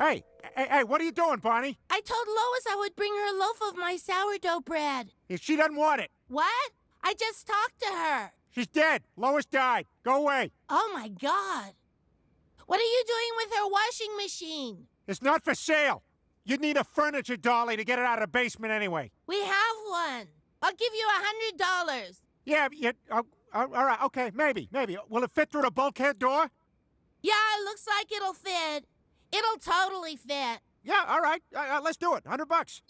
Hey, what are you doing, Barney? I told Lois I would bring her a loaf of my sourdough bread. If she doesn't want it. What? I just talked to her. She's dead. Lois died. Go away. Oh, my God. What are you doing with her washing machine? It's not for sale. You'd need a furniture dolly to get it out of the basement anyway. We have one. I'll give you $100. Yeah, all right, okay, maybe. Will it fit through the bulkhead door? Yeah, it looks like it'll fit. It'll totally fit. Yeah, all right. Let's do it. $100.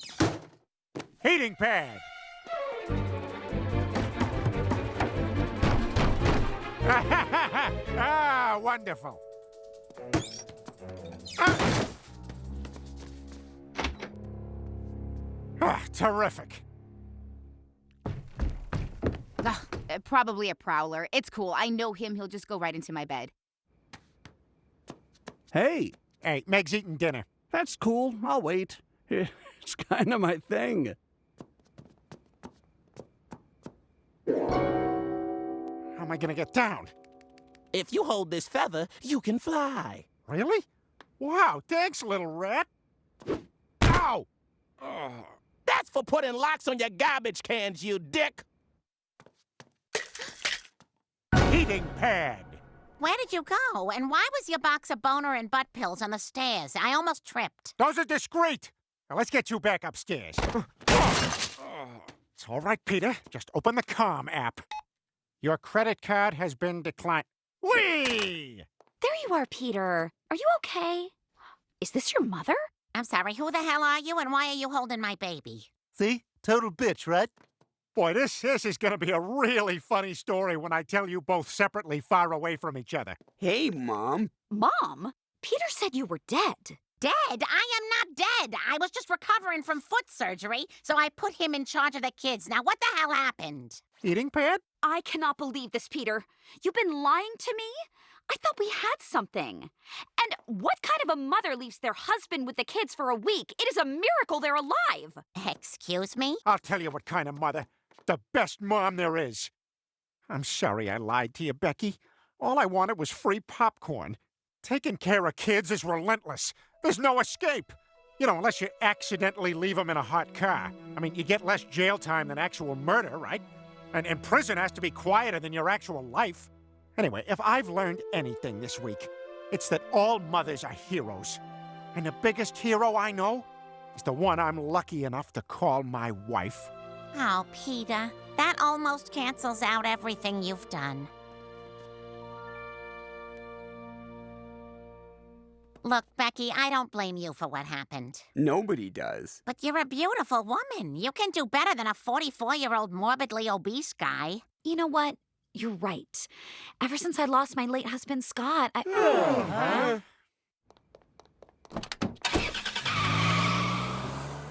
Heating pad. Ah, wonderful. Terrific. Probably a prowler. It's cool. I know him. He'll just go right into my bed. Hey, Meg's eating dinner. that's cool. I'll wait. It's kind of my thing. How am I gonna get down? If you hold this feather, you can fly. Really? Wow, thanks, little rat. Ow! That's for putting locks on your garbage cans, you dick. Heating pad. Where did you go? And why was your box of boner and butt pills on the stairs? I almost tripped. Those are discreet. Now let's get you back upstairs. It's all right, Peter. Just open the Calm app. Your credit card has been declined. Whee! There you are, Peter. Are you okay? Is this your mother? I'm sorry, who the hell are you and why are you holding my baby? See? Total bitch, right? Boy, this is gonna be a really funny story when I tell you both separately far away from each other. Hey, Mom. Mom? Peter said you were dead. Dead? I am not dead. I was just recovering from foot surgery, so I put him in charge of the kids. Now, what the hell happened? Heating pad? I cannot believe this, Peter. You've been lying to me? I thought we had something. And what kind of a mother leaves their husband with the kids for a week? It is a miracle they're alive. Excuse me? I'll tell you what kind of mother. The best mom there is. I'm sorry I lied to you, Becky. All I wanted was free popcorn. Taking care of kids is relentless. There's no escape. You know, unless you accidentally leave them in a hot car. I mean, you get less jail time than actual murder, right? And prison has to be quieter than your actual life. Anyway, if I've learned anything this week, it's that all mothers are heroes. And the biggest hero I know is the one I'm lucky enough to call my wife. Oh, Peter, that almost cancels out everything you've done. Look, Becky, I don't blame you for what happened. Nobody does. But you're a beautiful woman. You can do better than a 44-year-old morbidly obese guy. You know what? You're right. Ever since I lost my late husband, Scott,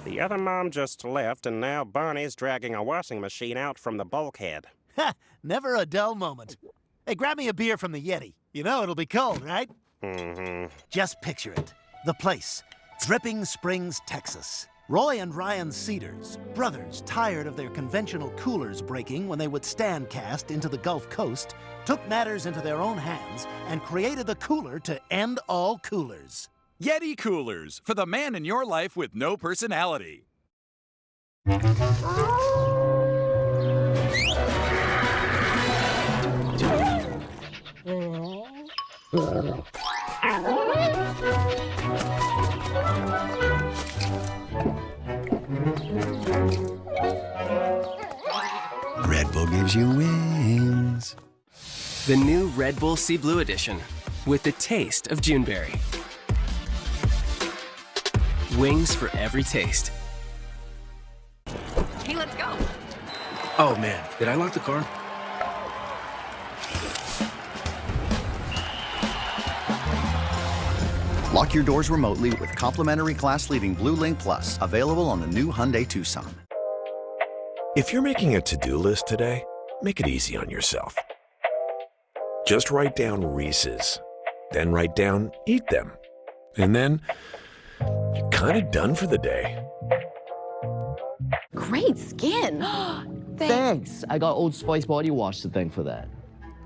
The other mom just left, and now Barney's dragging a washing machine out from the bulkhead. Ha! Never a dull moment. Hey, grab me a beer from the Yeti. You know it'll be cold, right? Mm-hmm. Just picture it. The place. Dripping Springs, Texas. Roy and Ryan Cedars, brothers tired of their conventional coolers breaking when they would stand cast into the Gulf Coast, took matters into their own hands and created the cooler to end all coolers. Yeti Coolers, for the man in your life with no personality. Red Bull gives you wings. The new Red Bull Sea Blue Edition, with the taste of Juneberry. Wings for every taste. Hey, let's go. Oh man, did I lock the car? Lock your doors remotely with complimentary class-leading Blue Link Plus, available on the new Hyundai Tucson. If you're making a to-do list today, make it easy on yourself. Just write down Reese's, then write down Eat Them, and then you're kind of done for the day. Great skin. Thanks. I got Old Spice body wash to thank for that.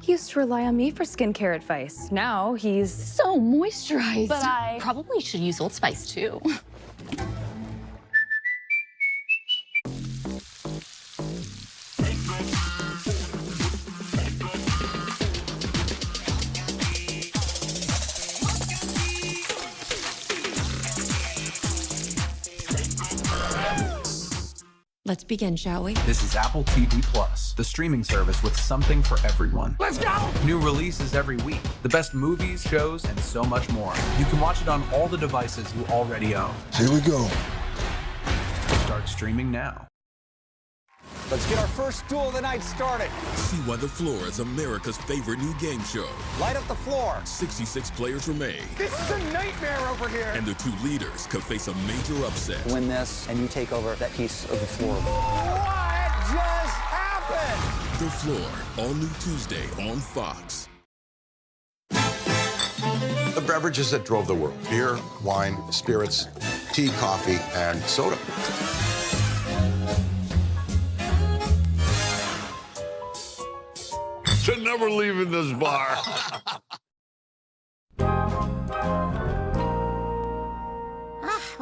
He used to rely on me for skincare advice. Now he's so moisturized. But I probably should use Old Spice too. Let's begin, shall we? This is Apple TV Plus, the streaming service with something for everyone. Let's go! New releases every week, the best movies, shows, and so much more. You can watch it on all the devices you already own. Here we go. Start streaming now. Let's get our first duel of the night started. See why the floor is America's favorite new game show. Light up the floor. 66 players remain. This is a nightmare over here. And the two leaders could face a major upset. Win this, and you take over that piece of the floor. What just happened? The Floor, all new Tuesday on Fox. The beverages that drove the world: beer, wine, spirits, tea, coffee, and soda. You're never leaving this bar. Well,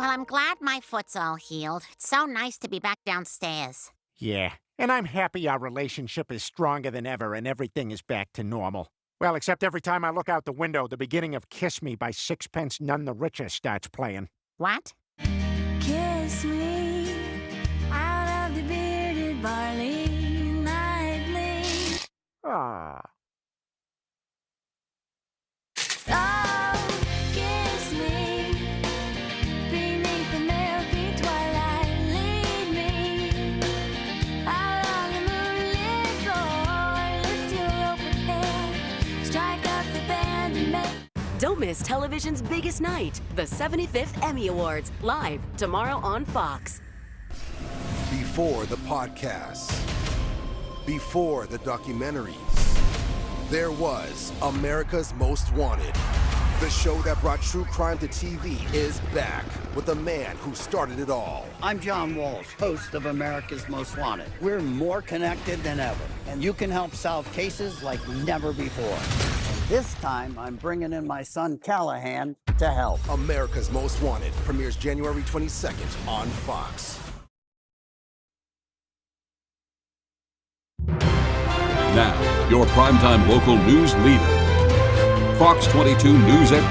I'm glad my foot's all healed. It's so nice to be back downstairs. Yeah, and I'm happy our relationship is stronger than ever and everything is back to normal. Well, except every time I look out the window, the beginning of Kiss Me by Sixpence None the Richer starts playing. What? Kiss me out of the bearded barley nightly. Ah. Oh, kiss me beneath the milky twilight. Lead me out on the moonlit floor. Lift your open hand, strike up the band and make. Don't miss television's biggest night, the 75th Emmy Awards, live tomorrow on Fox. Before the podcasts, before the documentaries, there was America's Most Wanted. The show that brought true crime to TV is back with the man who started it all. I'm John Walsh, host of America's Most Wanted. We're more connected than ever, and you can help solve cases like never before. And this time, I'm bringing in my son Callahan to help. America's Most Wanted premieres January 22nd on Fox. Now, your primetime local news leader. Fox 22 News at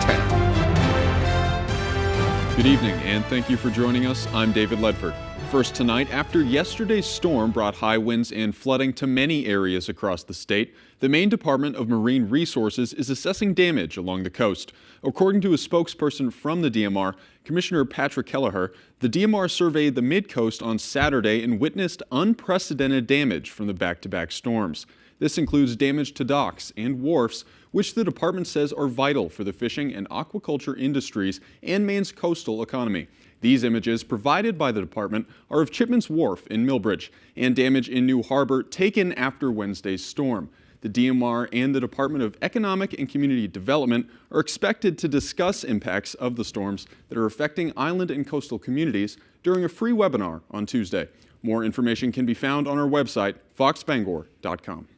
10. Good evening, and thank you for joining us. I'm David Ledford. First tonight, after yesterday's storm brought high winds and flooding to many areas across the state, the Maine Department of Marine Resources is assessing damage along the coast. According to a spokesperson from the DMR, Commissioner Patrick Kelleher, the DMR surveyed the mid-coast on Saturday and witnessed unprecedented damage from the back-to-back storms. This includes damage to docks and wharfs, which the department says are vital for the fishing and aquaculture industries and Maine's coastal economy. These images provided by the department are of Chipman's Wharf in Millbridge and damage in New Harbor taken after Wednesday's storm. The DMR and the Department of Economic and Community Development are expected to discuss impacts of the storms that are affecting island and coastal communities during a free webinar on Tuesday. More information can be found on our website, foxbangor.com.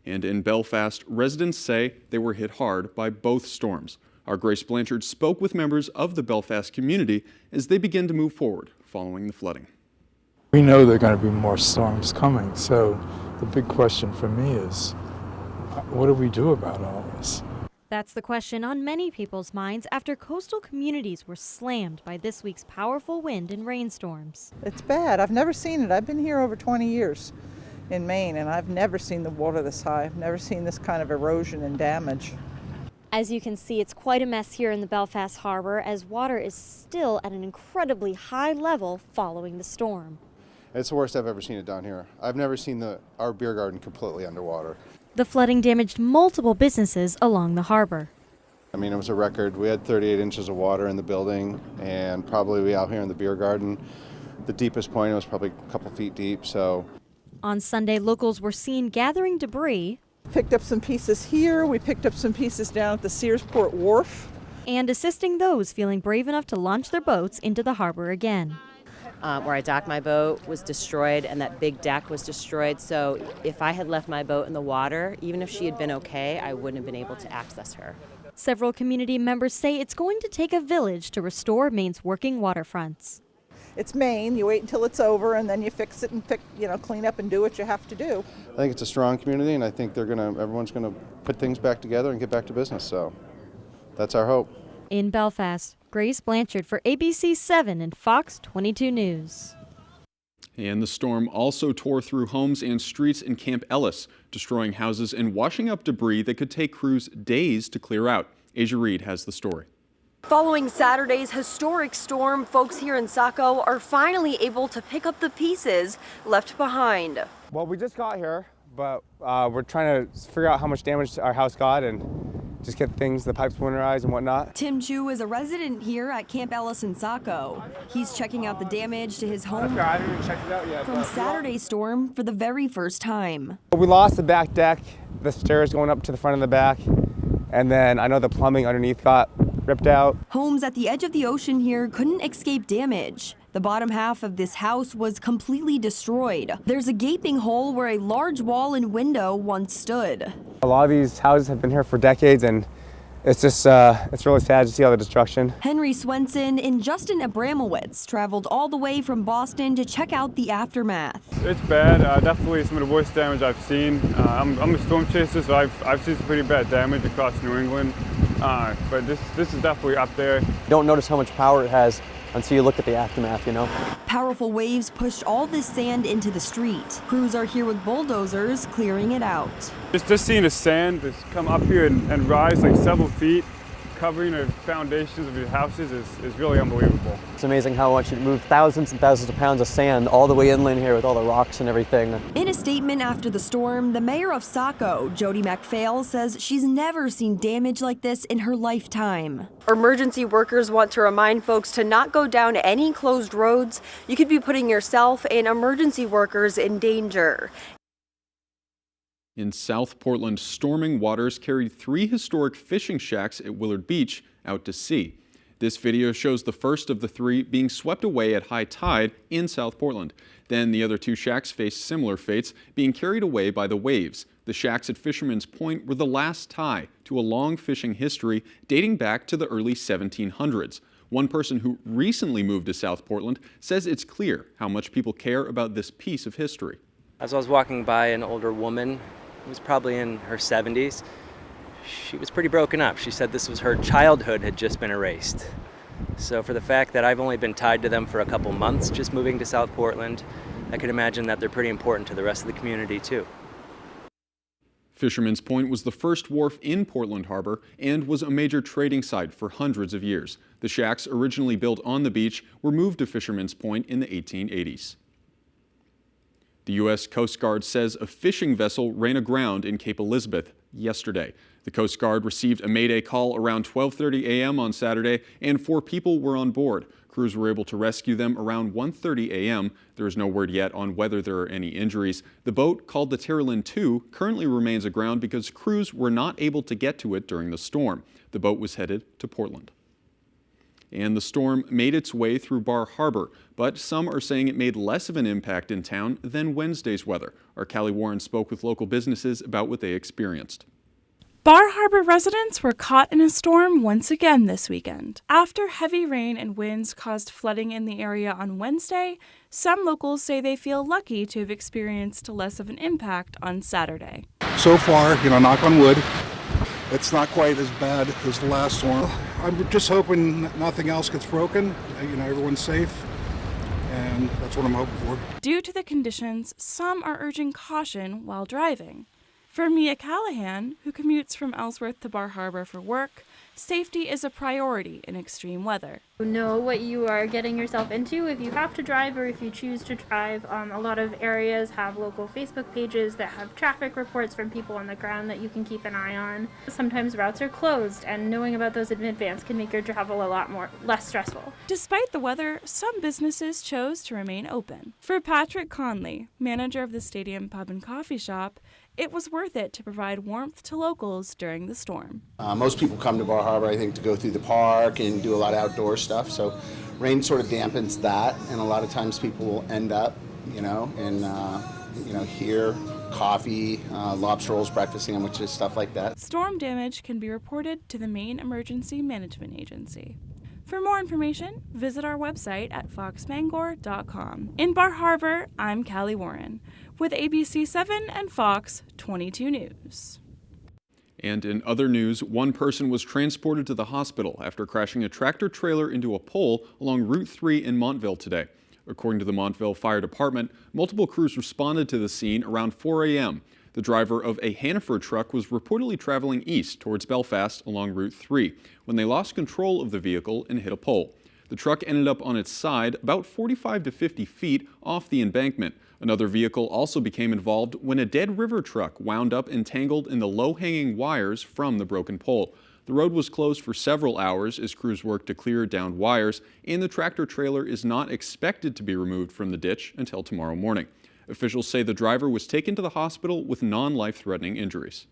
And in Belfast, residents say they were hit hard by both storms. Our Grace Blanchard spoke with members of the Belfast community as they begin to move forward following the flooding. We know there are going to be more storms coming, so the big question for me is, what do we do about all this? That's the question on many people's minds after coastal communities were slammed by this week's powerful wind and rainstorms. It's bad. I've never seen it. I've been here over 20 years in Maine, and I've never seen the water this high. I've never seen this kind of erosion and damage. As you can see, it's quite a mess here in the Belfast Harbor as water is still at an incredibly high level following the storm. It's the worst I've ever seen it down here. I've never seen our beer garden completely underwater. The flooding damaged multiple businesses along the harbor. I mean, it was a record. We had 38 inches of water in the building, and probably out here in the beer garden, the deepest point was probably a couple feet deep, so. On Sunday, locals were seen gathering debris. Picked up some pieces here. We picked up some pieces down at the Searsport Wharf. And assisting those feeling brave enough to launch their boats into the harbor again. where I docked my boat was destroyed, and that big deck was destroyed. So if I had left my boat in the water, even if she had been okay, I wouldn't have been able to access her. Several community members say it's going to take a village to restore Maine's working waterfronts. It's Maine. You wait until it's over, and then you fix it and clean up and do what you have to do. I think it's a strong community, and I think everyone's gonna put things back together and get back to business. So that's our hope. In Belfast, Grace Blanchard for ABC 7 and Fox 22 News. And the storm also tore through homes and streets in Camp Ellis, destroying houses and washing up debris that could take crews days to clear out. Asia Reed has the story. Following Saturday's historic storm, folks here in Saco are finally able to pick up the pieces left behind. Well, we just got here, but we're trying to figure out how much damage our house got and just get the pipes winterized and whatnot. Tim Chu is a resident here at Camp Ellis in Saco. He's checking out the damage to his home I haven't even checked it out yet, from Saturday's storm for the very first time. We lost the back deck, the stairs going up to the front of the back, and then I know the plumbing underneath got ripped out. Homes at the edge of the ocean here couldn't escape damage. The bottom half of this house was completely destroyed. There's a gaping hole where a large wall and window once stood. A lot of these houses have been here for decades, and it's just, it's really sad to see all the destruction. Henry Swenson and Justin Abramowitz traveled all the way from Boston to check out the aftermath. It's bad, definitely some of the worst damage I've seen. I'm a storm chaser, so I've seen some pretty bad damage across New England, but this is definitely up there. You don't notice how much power it has until you look at the aftermath, you know? Powerful waves pushed all this sand into the street. Crews are here with bulldozers clearing it out. Just seeing the sand just come up here and rise like several feet, covering the foundations of these houses is really unbelievable. It's amazing how much it moved thousands and thousands of pounds of sand all the way inland here with all the rocks and everything. In a statement after the storm, the mayor of Saco, Jody MacPhail, says she's never seen damage like this in her lifetime. Emergency workers want to remind folks to not go down any closed roads. You could be putting yourself and emergency workers in danger. In South Portland, storming waters carried 3 historic fishing shacks at Willard Beach out to sea. This video shows the first of the 3 being swept away at high tide in South Portland. Then the other 2 shacks faced similar fates, being carried away by the waves. The shacks at Fisherman's Point were the last tie to a long fishing history dating back to the early 1700s. One person who recently moved to South Portland says it's clear how much people care about this piece of history. As I was walking by an older woman, who was probably in her 70s, she was pretty broken up. She said this was her childhood had just been erased. So for the fact that I've only been tied to them for a couple months just moving to South Portland, I could imagine that they're pretty important to the rest of the community too. Fisherman's Point was the first wharf in Portland Harbor and was a major trading site for hundreds of years. The shacks, originally built on the beach, were moved to Fisherman's Point in the 1880s. The U.S. Coast Guard says a fishing vessel ran aground in Cape Elizabeth yesterday. The Coast Guard received a Mayday call around 12:30 a.m. on Saturday, and 4 people were on board. Crews were able to rescue them around 1:30 a.m. There is no word yet on whether there are any injuries. The boat, called the Terralyn II, currently remains aground because crews were not able to get to it during the storm. The boat was headed to Portland. And the storm made its way through Bar Harbor, but some are saying it made less of an impact in town than Wednesday's weather. Our Callie Warren spoke with local businesses about what they experienced. Bar Harbor residents were caught in a storm once again this weekend. After heavy rain and winds caused flooding in the area on Wednesday, some locals say they feel lucky to have experienced less of an impact on Saturday. So far, knock on wood, it's not quite as bad as the last storm. I'm just hoping nothing else gets broken, everyone's safe, and that's what I'm hoping for. Due to the conditions, some are urging caution while driving. For Mia Callahan, who commutes from Ellsworth to Bar Harbor for work, safety is a priority in extreme weather. Know what you are getting yourself into if you have to drive or if you choose to drive. A lot of areas have local Facebook pages that have traffic reports from people on the ground that you can keep an eye on. Sometimes routes are closed, and knowing about those in advance can make your travel a lot less stressful. Despite the weather, some businesses chose to remain open. For Patrick Conley, manager of the Stadium Pub and Coffee Shop, it was worth it to provide warmth to locals during the storm. Most people come to Bar Harbor, I think, to go through the park and do a lot of outdoor stuff. So rain sort of dampens that, and a lot of times people will end up, here, coffee, lobster rolls, breakfast sandwiches, stuff like that. Storm damage can be reported to the Maine Emergency Management Agency. For more information, visit our website at foxbangor.com. In Bar Harbor, I'm Callie Warren with ABC 7 and Fox 22 News. And in other news, one person was transported to the hospital after crashing a tractor trailer into a pole along Route 3 in Montville today. According to the Montville Fire Department, multiple crews responded to the scene around 4 a.m. The driver of a Hannaford truck was reportedly traveling east towards Belfast along Route 3 when they lost control of the vehicle and hit a pole. The truck ended up on its side about 45 to 50 feet off the embankment. Another vehicle also became involved when a Dead River truck wound up entangled in the low-hanging wires from the broken pole. The road was closed for several hours as crews worked to clear downed wires, and the tractor trailer is not expected to be removed from the ditch until tomorrow morning. Officials say the driver was taken to the hospital with non-life-threatening injuries.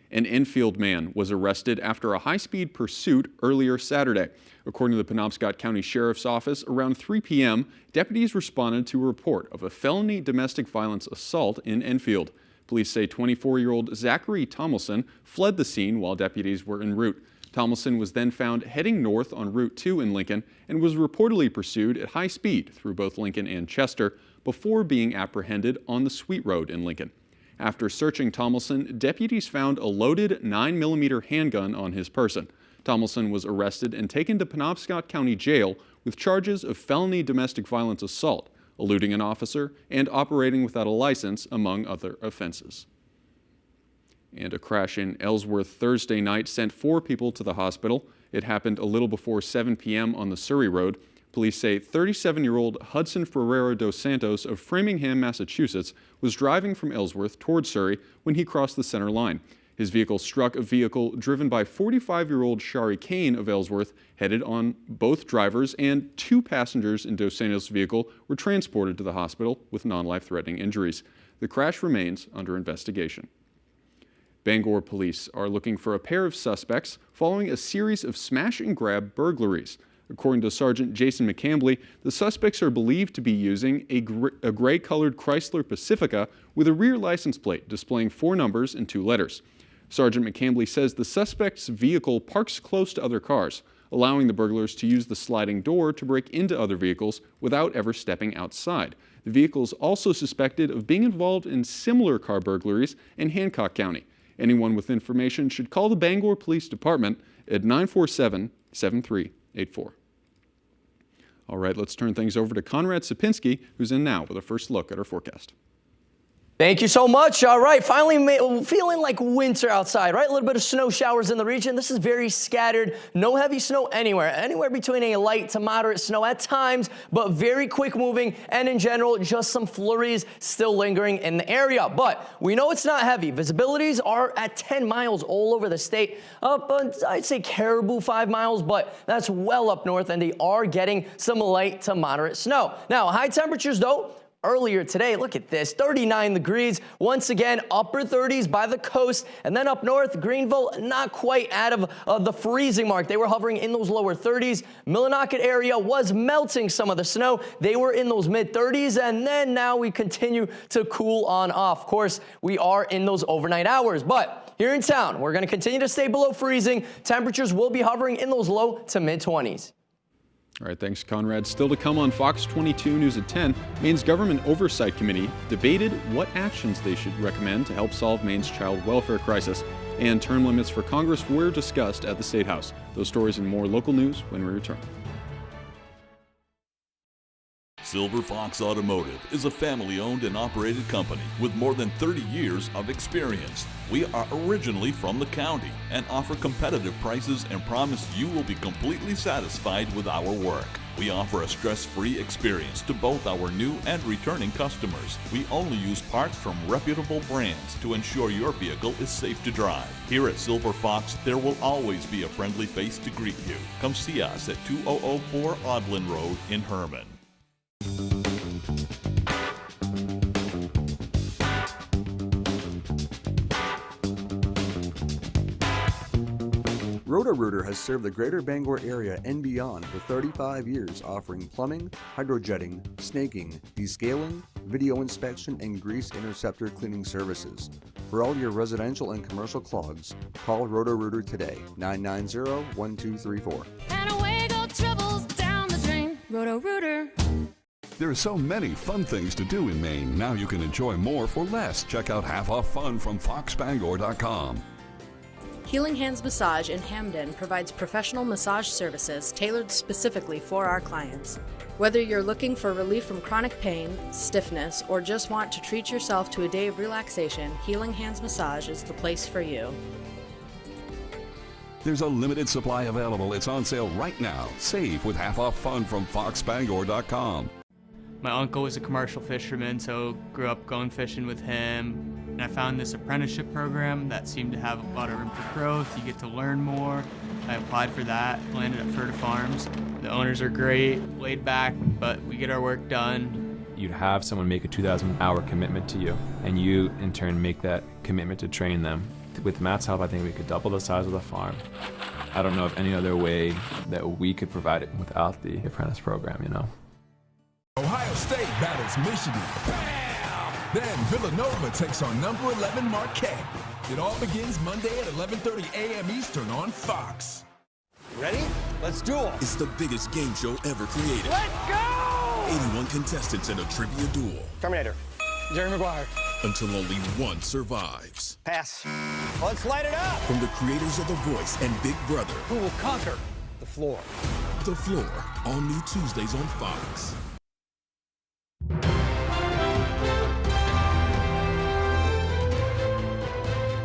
An Enfield man was arrested after a high-speed pursuit earlier Saturday. According to the Penobscot County Sheriff's Office, around 3 p.m., deputies responded to a report of a felony domestic violence assault in Enfield. Police say 24-year-old Zachary Tomlinson fled the scene while deputies were en route. Tomlinson was then found heading north on Route 2 in Lincoln and was reportedly pursued at high speed through both Lincoln and Chester before being apprehended on the Sweet Road in Lincoln. After searching Tomlinson, deputies found a loaded 9mm handgun on his person. Tomlinson was arrested and taken to Penobscot County Jail with charges of felony domestic violence assault, eluding an officer, and operating without a license, among other offenses. And a crash in Ellsworth Thursday night sent 4 people to the hospital. It happened a little before 7 p.m. on the Surrey Road. Police say 37-year-old Hudson Ferreira dos Santos of Framingham, Massachusetts, was driving from Ellsworth toward Surrey when he crossed the center line. His vehicle struck a vehicle driven by 45-year-old Shari Kane of Ellsworth, headed on. Both drivers and 2 passengers in Dos Santos' vehicle were transported to the hospital with non-life-threatening injuries. The crash remains under investigation. Bangor police are looking for a pair of suspects following a series of smash-and-grab burglaries. According to Sergeant Jason McCambly, the suspects are believed to be using a gray-colored Chrysler Pacifica with a rear license plate displaying 4 numbers and 2 letters. Sergeant McCambly says the suspect's vehicle parks close to other cars, allowing the burglars to use the sliding door to break into other vehicles without ever stepping outside. The vehicle is also suspected of being involved in similar car burglaries in Hancock County. Anyone with information should call the Bangor Police Department at 947-7384. All right, let's turn things over to Conrad Sapinski, who's in now with a first look at our forecast. Thank you so much. All right, finally feeling like winter outside, right? A little bit of snow showers in the region. This is very scattered. No heavy snow anywhere between a light to moderate snow at times, but very quick moving. And in general, just some flurries still lingering in the area. But we know it's not heavy. Visibilities are at 10 miles all over the state. Up, I'd say Caribou 5 miles, but that's well up north, and they are getting some light to moderate snow. Now, high temperatures, though, earlier today, look at this, 39 degrees. Once again, upper 30s by the coast. And then up north, Greenville, not quite out of the freezing mark. They were hovering in those lower 30s. Millinocket area was melting some of the snow. They were in those mid 30s. And then now we continue to cool on off. Of course, we are in those overnight hours. But here in town, we're going to continue to stay below freezing. Temperatures will be hovering in those low to mid 20s. All right, thanks, Conrad. Still to come on Fox 22 News at 10, Maine's Government Oversight Committee debated what actions they should recommend to help solve Maine's child welfare crisis, and term limits for Congress were discussed at the State House. Those stories and more local news when we return. Silver Fox Automotive is a family-owned and operated company with more than 30 years of experience. We are originally from the county and offer competitive prices and promise you will be completely satisfied with our work. We offer a stress-free experience to both our new and returning customers. We only use parts from reputable brands to ensure your vehicle is safe to drive. Here at Silver Fox, there will always be a friendly face to greet you. Come see us at 2004 Audlin Road in Herman. Rhode Roto-Rooter has served the greater Bangor area and beyond for 35 years, offering plumbing, hydrojetting, snaking, descaling, video inspection, and grease interceptor cleaning services. For all your residential and commercial clogs, call Roto-Rooter today, 990-1234. And away go troubles down the drain. Roto-Rooter. There are so many fun things to do in Maine. Now you can enjoy more for less. Check out Half Off Fun from foxbangor.com. Healing Hands Massage in Hamden provides professional massage services tailored specifically for our clients. Whether you're looking for relief from chronic pain, stiffness, or just want to treat yourself to a day of relaxation, Healing Hands Massage is the place for you. There's a limited supply available. It's on sale right now. Save with Half Off Fun from foxbangor.com. My uncle was a commercial fisherman, so grew up going fishing with him. And I found this apprenticeship program that seemed to have a lot of room for growth. You get to learn more. I applied for that, landed at Ferta Farms. The owners are great, laid back, but we get our work done. You'd have someone make a 2,000-hour commitment to you, and you, in turn, make that commitment to train them. With Matt's help, I think we could double the size of the farm. I don't know of any other way that we could provide it without the apprentice program, you know. Ohio State battles Michigan. Bam! Then Villanova takes on number 11 Marquette. It all begins Monday at 11:30 a.m. Eastern on Fox. Ready? Let's duel. It's the biggest game show ever created. Let's go! 81 contestants in a trivia duel. Terminator. Jerry Maguire. Until only one survives. Pass. Let's light it up. From the creators of The Voice and Big Brother. Who will conquer the floor? The Floor. All new Tuesdays on Fox.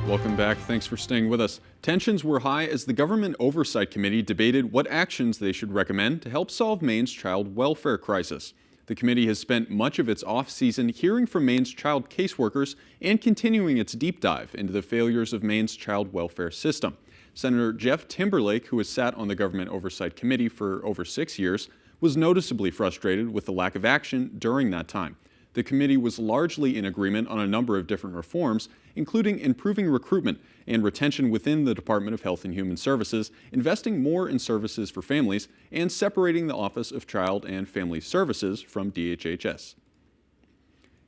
Welcome back. Thanks for staying with us. Tensions were high as the Government Oversight Committee debated what actions they should recommend to help solve Maine's child welfare crisis. The committee has spent much of its off-season hearing from Maine's child caseworkers and continuing its deep dive into the failures of Maine's child welfare system. Senator Jeff Timberlake, who has sat on the Government Oversight Committee for over 6 years, was noticeably frustrated with the lack of action during that time. The committee was largely in agreement on a number of different reforms, including improving recruitment and retention within the Department of Health and Human Services, investing more in services for families, and separating the Office of Child and Family Services from DHHS.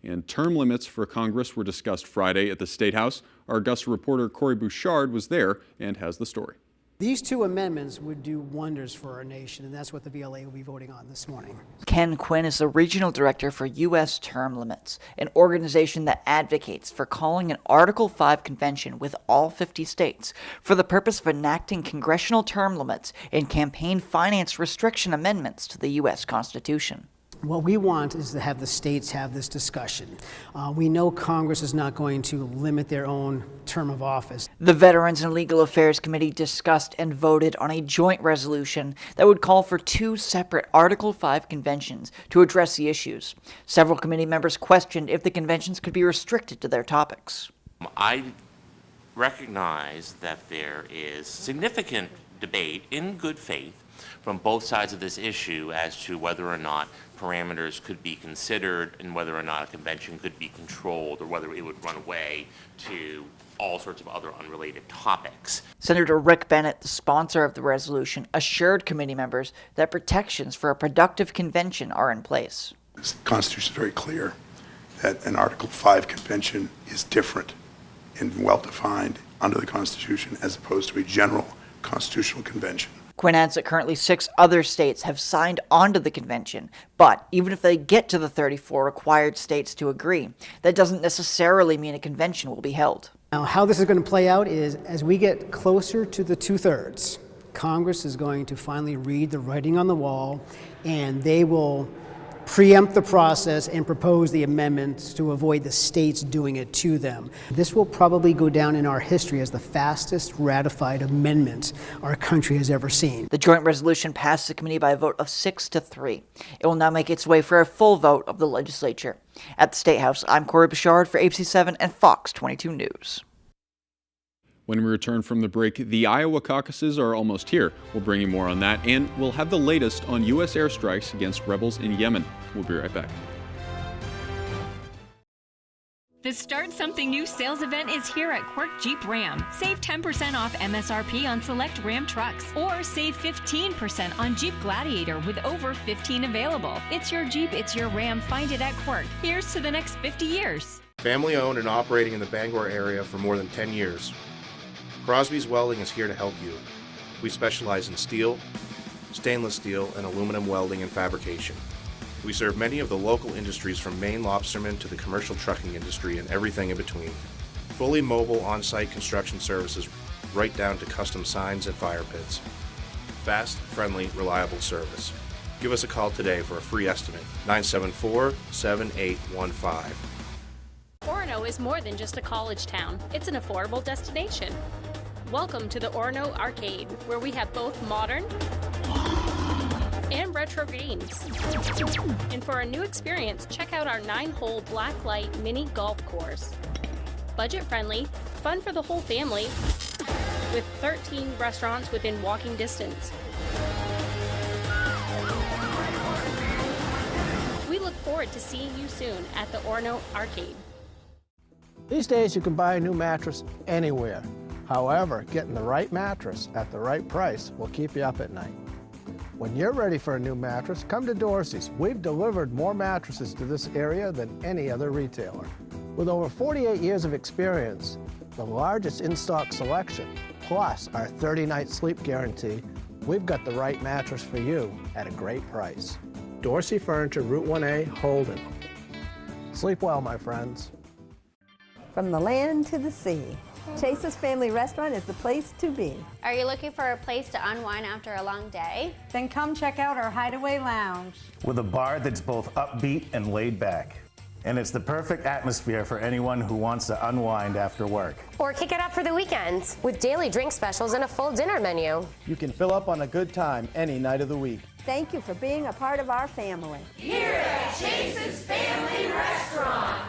And term limits for Congress were discussed Friday at the State House. Our Augusta reporter Corey Bouchard was there and has the story. These two amendments would do wonders for our nation, and that's what the VLA will be voting on this morning. Ken Quinn is the Regional Director for U.S. Term Limits, an organization that advocates for calling an Article 5 convention with all 50 states for the purpose of enacting congressional term limits and campaign finance restriction amendments to the U.S. Constitution. What we want is to have the states have this discussion. We know Congress is not going to limit their own term of office. The Veterans and Legal Affairs Committee discussed and voted on a joint resolution that would call for 2 separate Article 5 conventions to address the issues. Several committee members questioned if the conventions could be restricted to their topics. I recognize that there is significant debate in good faith from both sides of this issue as to whether or not parameters could be considered and whether or not a convention could be controlled or whether it would run away to all sorts of other unrelated topics. Senator Rick Bennett, the sponsor of the resolution, assured committee members that protections for a productive convention are in place. The Constitution is very clear that an Article 5 convention is different and well-defined under the Constitution as opposed to a general constitutional convention. Quinn adds that currently 6 other states have signed onto the convention, but even if they get to the 34 required states to agree, that doesn't necessarily mean a convention will be held. Now, how this is going to play out is as we get closer to the 2/3, Congress is going to finally read the writing on the wall, and they will preempt the process and propose the amendments to avoid the states doing it to them. This will probably go down in our history as the fastest ratified amendment our country has ever seen. The joint resolution passed the committee by a vote of 6-3. It will now make its way for a full vote of the legislature. At the State House, I'm Corey Bouchard for ABC7 and Fox 22 News. When we return from the break, the Iowa caucuses are almost here. We'll bring you more on that, and we'll have the latest on U.S. airstrikes against rebels in Yemen. We'll be right back. The The Start Something New sales event is here at Quirk Jeep Ram. Save 10% off MSRP on select Ram trucks, or save 15% on Jeep Gladiator with over 15 available. It's your Jeep, it's your Ram. Find it at Quirk. Here's to the next 50 years. Family owned and operating in the Bangor area for more than 10 years. Crosby's Welding is here to help you. We specialize in steel, stainless steel, and aluminum welding and fabrication. We serve many of the local industries from Maine lobstermen to the commercial trucking industry and everything in between. Fully mobile on-site construction services right down to custom signs and fire pits. Fast, friendly, reliable service. Give us a call today for a free estimate, 974-7815. Orono is more than just a college town. It's an affordable destination. Welcome to the Orono Arcade, where we have both modern and retro games. And for a new experience, check out our 9-hole blacklight mini golf course. Budget-friendly, fun for the whole family, with 13 restaurants within walking distance. We look forward to seeing you soon at the Orono Arcade. These days you can buy a new mattress anywhere. However, getting the right mattress at the right price will keep you up at night. When you're ready for a new mattress, come to Dorsey's. We've delivered more mattresses to this area than any other retailer. With over 48 years of experience, the largest in-stock selection, plus our 30-night sleep guarantee, we've got the right mattress for you at a great price. Dorsey Furniture, Route 1A, Holden. Sleep well, my friends. From the land to the sea, Chase's Family Restaurant is the place to be. Are you looking for a place to unwind after a long day? Then come check out our Hideaway Lounge. With a bar that's both upbeat and laid back. And it's the perfect atmosphere for anyone who wants to unwind after work. Or kick it up for the weekends with daily drink specials and a full dinner menu. You can fill up on a good time any night of the week. Thank you for being a part of our family. Here at Chase's Family Restaurant.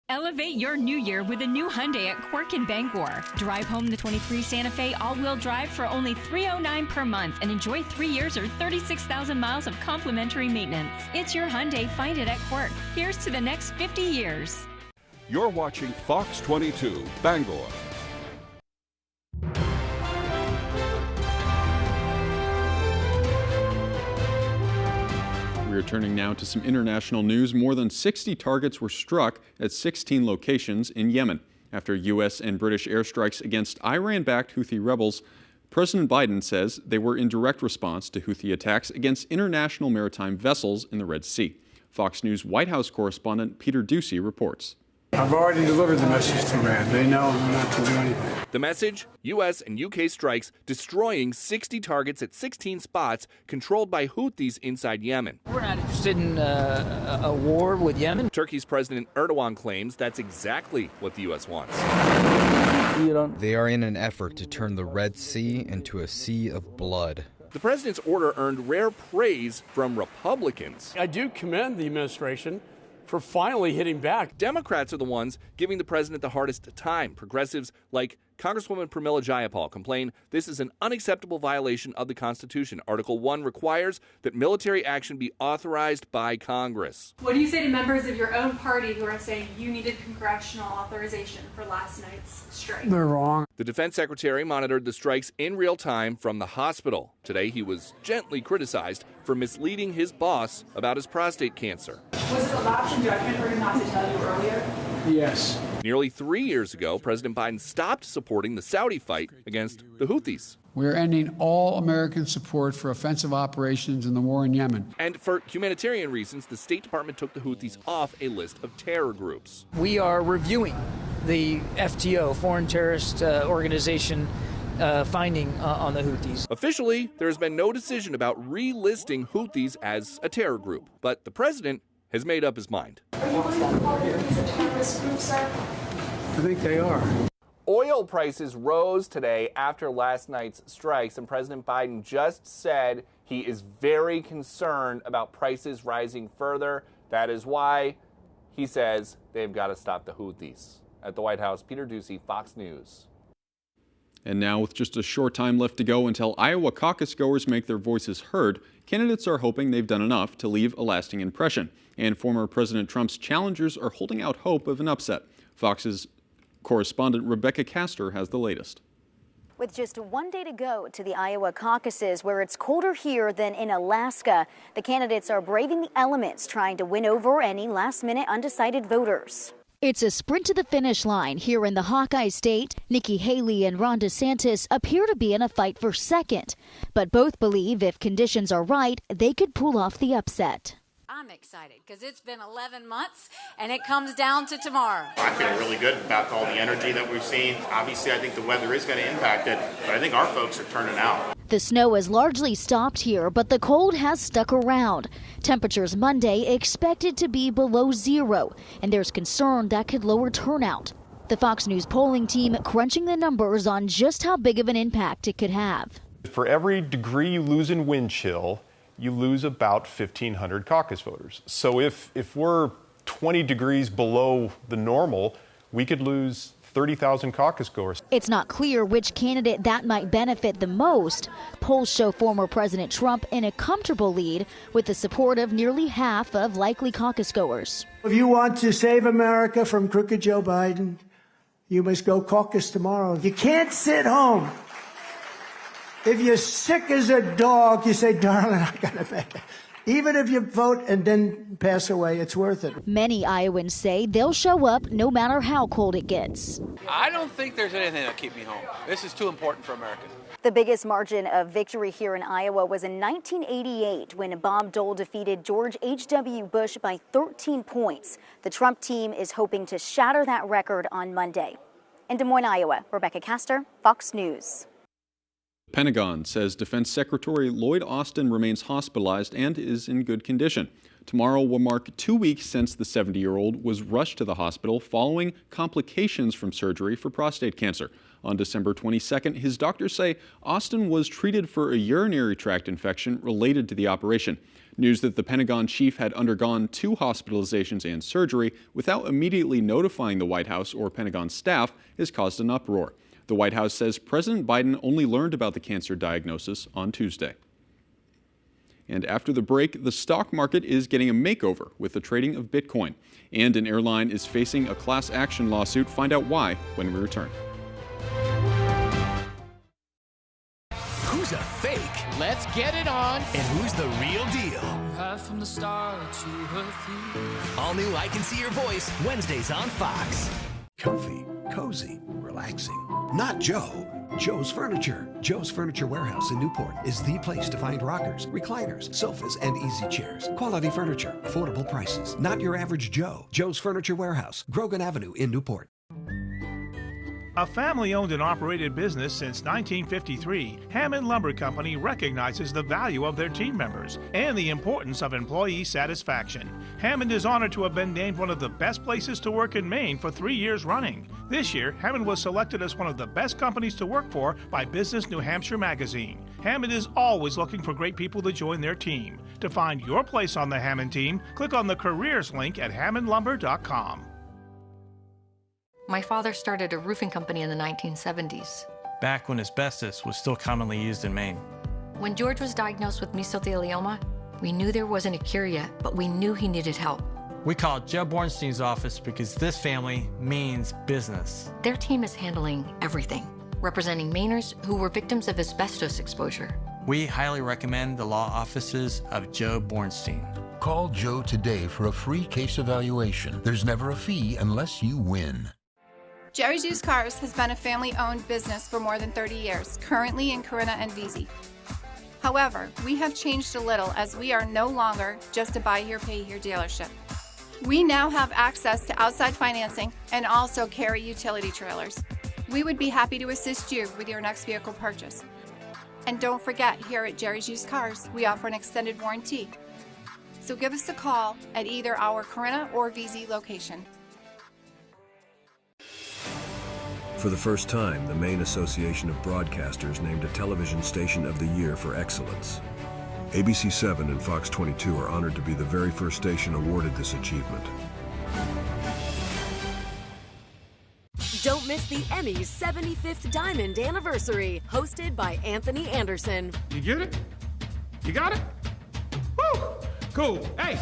Elevate your new year with a new Hyundai at Quirk in Bangor. Drive home the 23 Santa Fe all-wheel drive for only $309 per month and enjoy 3 years or 36,000 miles of complimentary maintenance. It's your Hyundai. Find it at Quirk. Here's to the next 50 years. You're watching Fox 22, Bangor. We are turning now to some international news. More than 60 targets were struck at 16 locations in Yemen after U.S. and British airstrikes against Iran-backed Houthi rebels. President Biden says they were in direct response to Houthi attacks against international maritime vessels in the Red Sea. Fox News White House correspondent Peter Ducey reports. I've already delivered the message to Iran. They know not to do anything. The message? U.S. and U.K. strikes destroying 60 targets at 16 spots controlled by Houthis inside Yemen. We're not interested in a war with Yemen. Turkey's President Erdogan claims that's exactly what the U.S. wants. They are in an effort to turn the Red Sea into a sea of blood. The president's order earned rare praise from Republicans. I do commend the administration for finally hitting back. Democrats are the ones giving the president the hardest time. Progressives like Congresswoman Pramila Jayapal complain this is an unacceptable violation of the Constitution. Article 1 requires that military action be authorized by Congress. What do you say to members of your own party who are saying you needed congressional authorization for last night's strike? They're wrong. The defense secretary monitored the strikes in real time from the hospital. Today, he was gently criticized for misleading his boss about his prostate cancer. Was it a lapse in judgment for him not to tell you earlier? Yes. Nearly 3 years ago, President Biden stopped supporting the Saudi fight against the Houthis. We're ending all American support for offensive operations in the war in Yemen. And for humanitarian reasons, the State Department took the Houthis off a list of terror groups. We are reviewing the FTO, Foreign Terrorist Organization, finding on the Houthis. Officially, there has been no decision about relisting Houthis as a terror group, but the president has made up his mind. Are you willing to call the Houthis a terrorist group, sir? I think they are. Oil prices rose today after last night's strikes, and President Biden just said he is very concerned about prices rising further. That is why he says they've got to stop the Houthis. At the White House, Peter Ducey, Fox News. And now, with just a short time left to go until Iowa caucus goers make their voices heard, candidates are hoping they've done enough to leave a lasting impression. And former President Trump's challengers are holding out hope of an upset. Fox's correspondent Rebecca Castor has the latest. With just one day to go to the Iowa caucuses, where it's colder here than in Alaska, the candidates are braving the elements, trying to win over any last-minute undecided voters. It's a sprint to the finish line here in the Hawkeye State. Nikki Haley and Ron DeSantis appear to be in a fight for second, but both believe if conditions are right, they could pull off the upset. I'm excited because it's been 11 months and it comes down to tomorrow. I feel really good about all the energy that we've seen. Obviously, I think the weather is going to impact it, but I think our folks are turning out. The snow has largely stopped here, but the cold has stuck around. Temperatures Monday expected to be below zero, and there's concern that could lower turnout. The Fox News polling team crunching the numbers on just how big of an impact it could have. For every degree you lose in wind chill, you lose about 1,500 caucus voters. So if we're 20 degrees below the normal, we could lose 30,000 caucus goers. It's not clear which candidate that might benefit the most. Polls show former President Trump in a comfortable lead with the support of nearly half of likely caucus goers. If you want to save America from crooked Joe Biden, you must go caucus tomorrow. You can't sit home. If you're sick as a dog, you say, darling, I gotta make it. Even if you vote and then pass away, it's worth it. Many Iowans say they'll show up no matter how cold it gets. I don't think there's anything that'll keep me home. This is too important for America. The biggest margin of victory here in Iowa was in 1988 when Bob Dole defeated George H.W. Bush by 13 points. The Trump team is hoping to shatter that record on Monday. In Des Moines, Iowa, Rebecca Castor, Fox News. Pentagon says Defense Secretary Lloyd Austin remains hospitalized and is in good condition. Tomorrow will mark 2 weeks since the 70-year-old was rushed to the hospital following complications from surgery for prostate cancer. On December 22nd, his doctors say Austin was treated for a urinary tract infection related to the operation. News that the Pentagon chief had undergone 2 hospitalizations and surgery without immediately notifying the White House or Pentagon staff has caused an uproar. The White House says President Biden only learned about the cancer diagnosis on Tuesday. And after the break, the stock market is getting a makeover with the trading of Bitcoin. And an airline is facing a class action lawsuit. Find out why when we return. Who's a fake? Let's get it on. And who's the real deal? Right from the start, you were thief. All new I Can See Your Voice, Wednesdays on Fox. Comfy, cozy, relaxing. Not Joe. Joe's Furniture. Joe's Furniture Warehouse in Newport is the place to find rockers, recliners, sofas, and easy chairs. Quality furniture, affordable prices. Not your average Joe. Joe's Furniture Warehouse, Grogan Avenue in Newport. A family-owned and operated business since 1953, Hammond Lumber Company recognizes the value of their team members and the importance of employee satisfaction. Hammond is honored to have been named one of the best places to work in Maine for 3 years running. This year, Hammond was selected as one of the best companies to work for by Business New Hampshire magazine. Hammond is always looking for great people to join their team. To find your place on the Hammond team, click on the careers link at hammondlumber.com. My father started a roofing company in the 1970s. Back when asbestos was still commonly used in Maine. When George was diagnosed with mesothelioma, we knew there wasn't a cure yet, but we knew he needed help. We called Joe Bornstein's office because this family means business. Their team is handling everything, representing Mainers who were victims of asbestos exposure. We highly recommend the law offices of Joe Bornstein. Call Joe today for a free case evaluation. There's never a fee unless you win. Jerry's Used Cars has been a family-owned business for more than 30 years, currently in Corinna and Vesey. However, we have changed a little as we are no longer just a buy here, pay here dealership. We now have access to outside financing and also carry utility trailers. We would be happy to assist you with your next vehicle purchase. And don't forget, here at Jerry's Used Cars, we offer an extended warranty. So give us a call at either our Corinna or Vesey location. For the first time, the Maine Association of Broadcasters named a television station of the year for excellence. ABC 7 and Fox 22 are honored to be the very first station awarded this achievement. Don't miss the Emmys' 75th Diamond Anniversary, hosted by Anthony Anderson. You get it? You got it? Woo! Cool. Hey,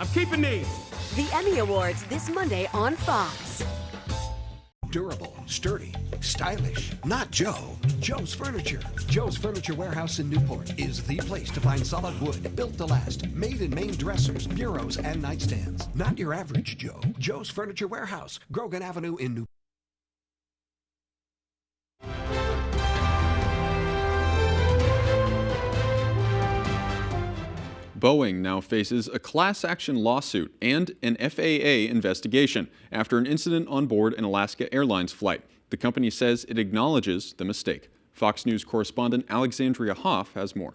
I'm keeping these. The Emmy Awards this Monday on Fox. Durable, sturdy, stylish. Not Joe. Joe's Furniture. Joe's Furniture Warehouse in Newport is the place to find solid wood, built to last, made in Maine dressers, bureaus, and nightstands. Not your average Joe. Joe's Furniture Warehouse, Grogan Avenue in Newport. Boeing now faces a class action lawsuit and an FAA investigation after an incident on board an Alaska Airlines flight. The company says it acknowledges the mistake. Fox News correspondent Alexandria Hoff has more.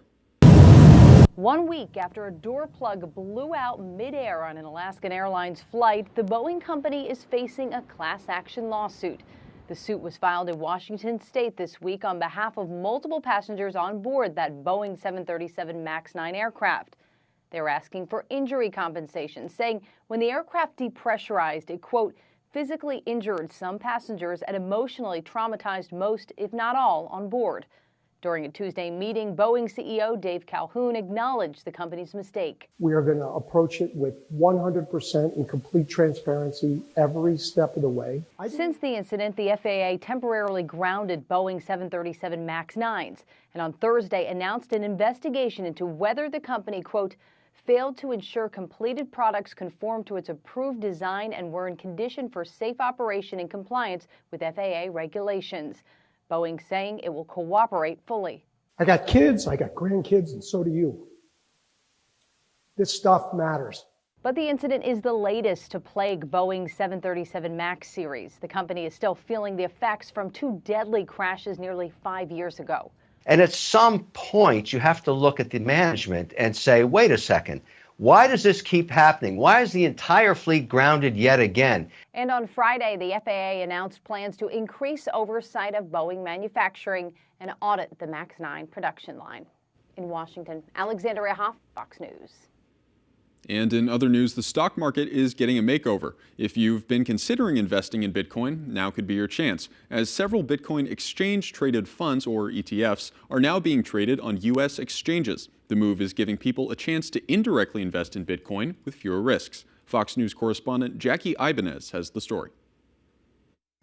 1 week after a door plug blew out midair on an Alaskan Airlines flight, the Boeing company is facing a class action lawsuit. The suit was filed in Washington state this week on behalf of multiple passengers on board that Boeing 737 MAX 9 aircraft. They're asking for injury compensation, saying when the aircraft depressurized, it, quote, physically injured some passengers and emotionally traumatized most, if not all, on board. During a Tuesday meeting, Boeing CEO Dave Calhoun acknowledged the company's mistake. We are going to approach it with 100% and complete transparency every step of the way. Since the incident, the FAA temporarily grounded Boeing 737 MAX 9s and on Thursday announced an investigation into whether the company, quote, failed to ensure completed products conformed to its approved design and were in condition for safe operation and compliance with FAA regulations. Boeing saying it will cooperate fully. I got kids, I got grandkids, and so do you. This stuff matters. But the incident is the latest to plague Boeing's 737 MAX series. The company is still feeling the effects from two deadly crashes nearly 5 years ago. And at some point, you have to look at the management and say, wait a second, why does this keep happening? Why is the entire fleet grounded yet again? And on Friday, the FAA announced plans to increase oversight of Boeing manufacturing and audit the MAX 9 production line. In Washington, Alexandria Hoff, Fox News. And in other news, the stock market is getting a makeover. If you've been considering investing in Bitcoin, now could be your chance, as several Bitcoin exchange-traded funds, or ETFs, are now being traded on U.S. exchanges. The move is giving people a chance to indirectly invest in Bitcoin with fewer risks. Fox News correspondent Jackie Ibanez has the story.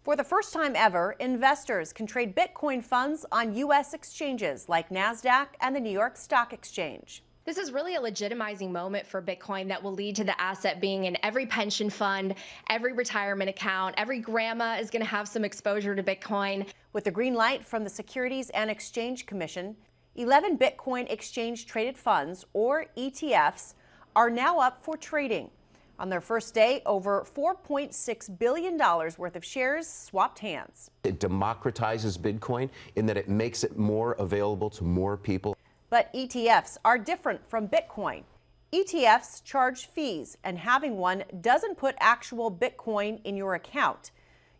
For the first time ever, investors can trade Bitcoin funds on U.S. exchanges like NASDAQ and the New York Stock Exchange. This is really a legitimizing moment for Bitcoin that will lead to the asset being in every pension fund, every retirement account. Every grandma is going to have some exposure to Bitcoin. With the green light from the Securities and Exchange Commission, 11 Bitcoin exchange-traded funds, or ETFs, are now up for trading. On their first day, over $4.6 billion worth of shares swapped hands. It democratizes Bitcoin in that it makes it more available to more people. But ETFs are different from Bitcoin. ETFs charge fees, and having one doesn't put actual Bitcoin in your account.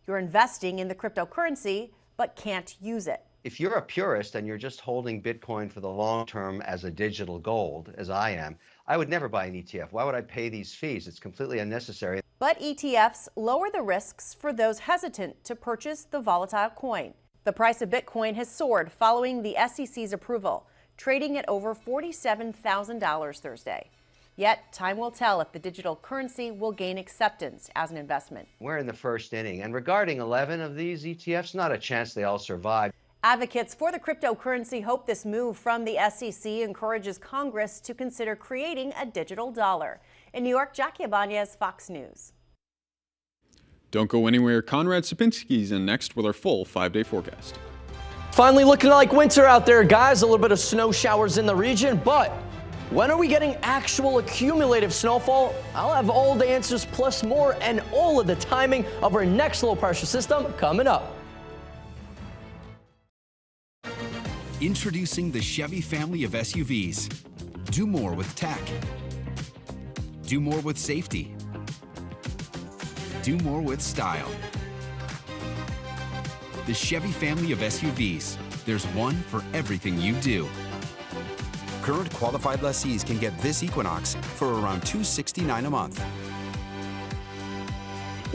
You're investing in the cryptocurrency, but can't use it. If you're a purist and you're just holding Bitcoin for the long term as a digital gold, as I am, I would never buy an ETF. Why would I pay these fees? It's completely unnecessary. But ETFs lower the risks for those hesitant to purchase the volatile coin. The price of Bitcoin has soared following the SEC's approval, trading at over $47,000 Thursday. Yet, time will tell if the digital currency will gain acceptance as an investment. We're in the first inning, and regarding 11 of these ETFs, not a chance they all survive. Advocates for the cryptocurrency hope this move from the SEC encourages Congress to consider creating a digital dollar. In New York, Jackie Ibanez, Fox News. Don't go anywhere. Conrad Sapinski's in next with our full 5-day forecast. Finally looking like winter out there, guys. A little bit of snow showers in the region, but when are we getting actual accumulative snowfall? I'll have all the answers plus more and all of the timing of our next low pressure system coming up. Introducing the Chevy family of SUVs. Do more with tech. Do more with safety. Do more with style. The Chevy family of SUVs. There's one for everything you do. Current qualified lessees can get this Equinox for around $269 a month.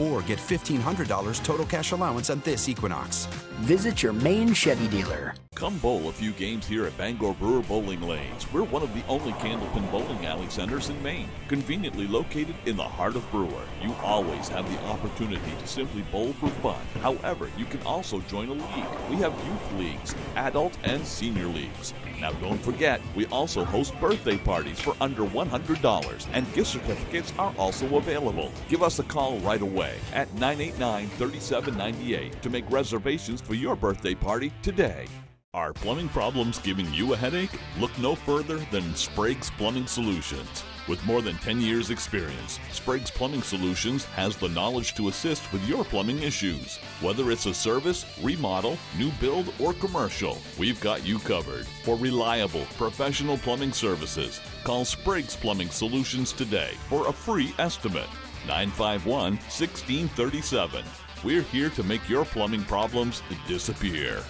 Or get $1,500 total cash allowance on this Equinox. Visit your Maine Chevy dealer. Come bowl a few games here at Bangor Brewer Bowling Lanes. We're one of the only Candlepin bowling alley centers in Maine, conveniently located in the heart of Brewer. You always have the opportunity to simply bowl for fun. However, you can also join a league. We have youth leagues, adult and senior leagues. Now don't forget, we also host birthday parties for under $100, and gift certificates are also available. Give us a call right away at 989-3798 to make reservations for your birthday party today. Are plumbing problems giving you a headache? Look no further than Sprague's Plumbing Solutions. With more than 10 years' experience, Sprague's Plumbing Solutions has the knowledge to assist with your plumbing issues. Whether it's a service, remodel, new build, or commercial, we've got you covered. For reliable, professional plumbing services, call Sprague's Plumbing Solutions today for a free estimate. 951-1637. We're here to make your plumbing problems disappear.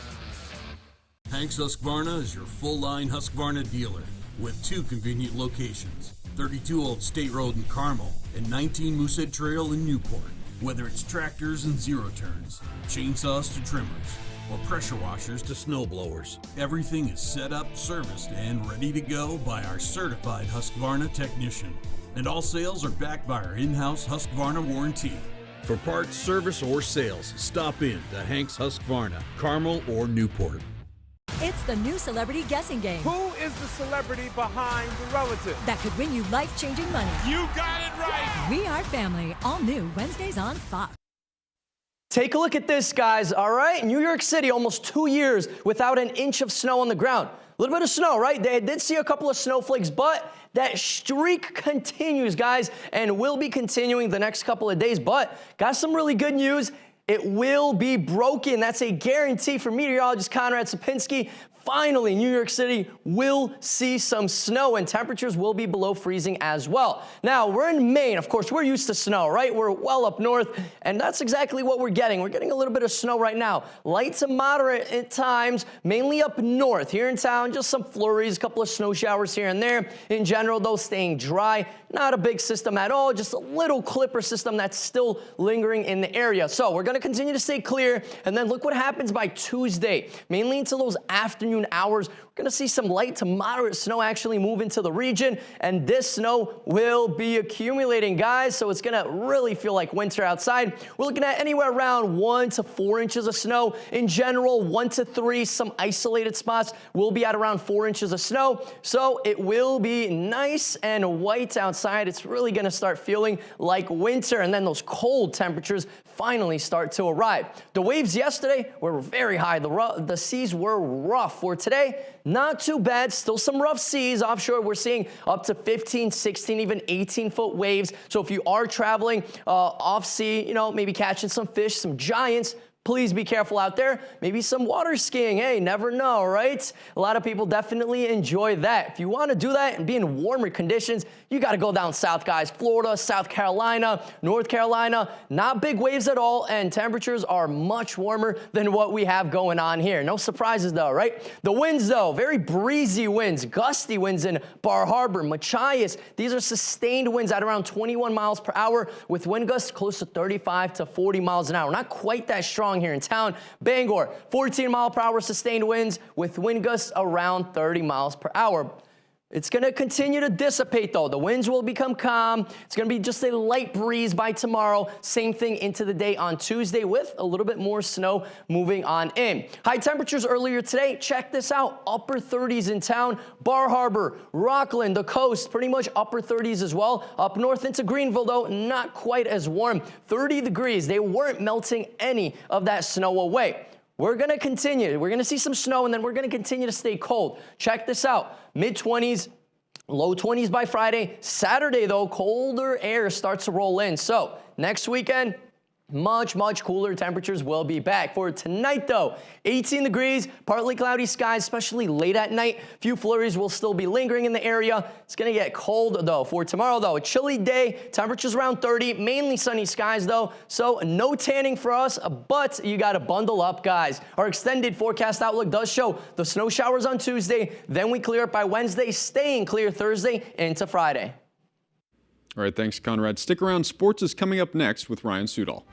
Hanks Husqvarna is your full-line Husqvarna dealer with 2 convenient locations, 32 Old State Road in Carmel and 19 Moosehead Trail in Newport. Whether it's tractors and zero turns, chainsaws to trimmers, or pressure washers to snow blowers, everything is set up, serviced, and ready to go by our certified Husqvarna technician. And all sales are backed by our in-house Husqvarna warranty. For parts, service, or sales, stop in to Hanks Husqvarna, Carmel, or Newport. It's the new celebrity guessing game. Who is the celebrity behind the relative that could win you life-changing money? You got it right! We Are Family, all new Wednesdays on Fox. Take a look at this, guys, all right? New York City, almost 2 years without an inch of snow on the ground. A little bit of snow, right? They did see a couple of snowflakes, but that streak continues, guys, and will be continuing the next couple of days. But got some really good news. It will be broken. That's a guarantee for meteorologist Conrad Sapinski. Finally, New York City will see some snow, and temperatures will be below freezing as well. Now, we're in Maine. Of course, we're used to snow, right? We're well up north, and that's exactly what we're getting. We're getting a little bit of snow right now. Light to moderate at times, mainly up north. Here in town, just some flurries, a couple of snow showers here and there. In general, though, staying dry. Not a big system at all, just a little clipper system that's still lingering in the area. So we're going to continue to stay clear, and then look what happens by Tuesday. Mainly until those afternoon hours, we're going to see some light to moderate snow actually move into the region, and this snow will be accumulating, guys, so it's going to really feel like winter outside. We're looking at anywhere around 1 to 4 inches of snow. In general, 1 to 3, some isolated spots will be at around 4 inches of snow, so it will be nice and white outside. It's really going to start feeling like winter, and then those cold temperatures finally start to arrive. The waves yesterday were very high. The seas were rough. For today, not too bad. Still some rough seas offshore. We're seeing up to 15, 16, even 18-foot waves. So if you are traveling off sea, you know, maybe catching some fish, some giants, please be careful out there. Maybe some water skiing. Hey, never know, right? A lot of people definitely enjoy that. If you want to do that and be in warmer conditions, you got to go down south, guys. Florida, South Carolina, North Carolina, not big waves at all, and temperatures are much warmer than what we have going on here. No surprises, though, right? The winds, though, very breezy winds, gusty winds in Bar Harbor, Machias. These are sustained winds at around 21 miles per hour with wind gusts close to 35 to 40 miles an hour. Not quite that strong here in town. Bangor, 14 mile per hour sustained winds with wind gusts around 30 miles per hour. It's going to continue to dissipate, though. The winds will become calm. It's going to be just a light breeze by tomorrow. Same thing into the day on Tuesday with a little bit more snow moving on in. High temperatures earlier today. Check this out. Upper 30s in town. Bar Harbor, Rockland, the coast, pretty much upper 30s as well. Up north into Greenville, though, not quite as warm. 30 degrees. They weren't melting any of that snow away. We're going to continue. We're going to see some snow, and then we're going to continue to stay cold. Check this out. Mid-20s, low 20s by Friday. Saturday, though, colder air starts to roll in. So next weekend, much cooler temperatures will be back. For tonight, though, 18 degrees, partly cloudy skies, especially late at night. Few flurries will still be lingering in the area. It's going to get cold, though. For tomorrow, though, a chilly day, temperatures around 30, mainly sunny skies, though, so no tanning for us, but you got to bundle up, guys. Our extended forecast outlook does show the snow showers on Tuesday, then we clear up by Wednesday, staying clear Thursday into Friday. All right, thanks, Conrad. Stick around. Sports is coming up next with Ryan Sudol.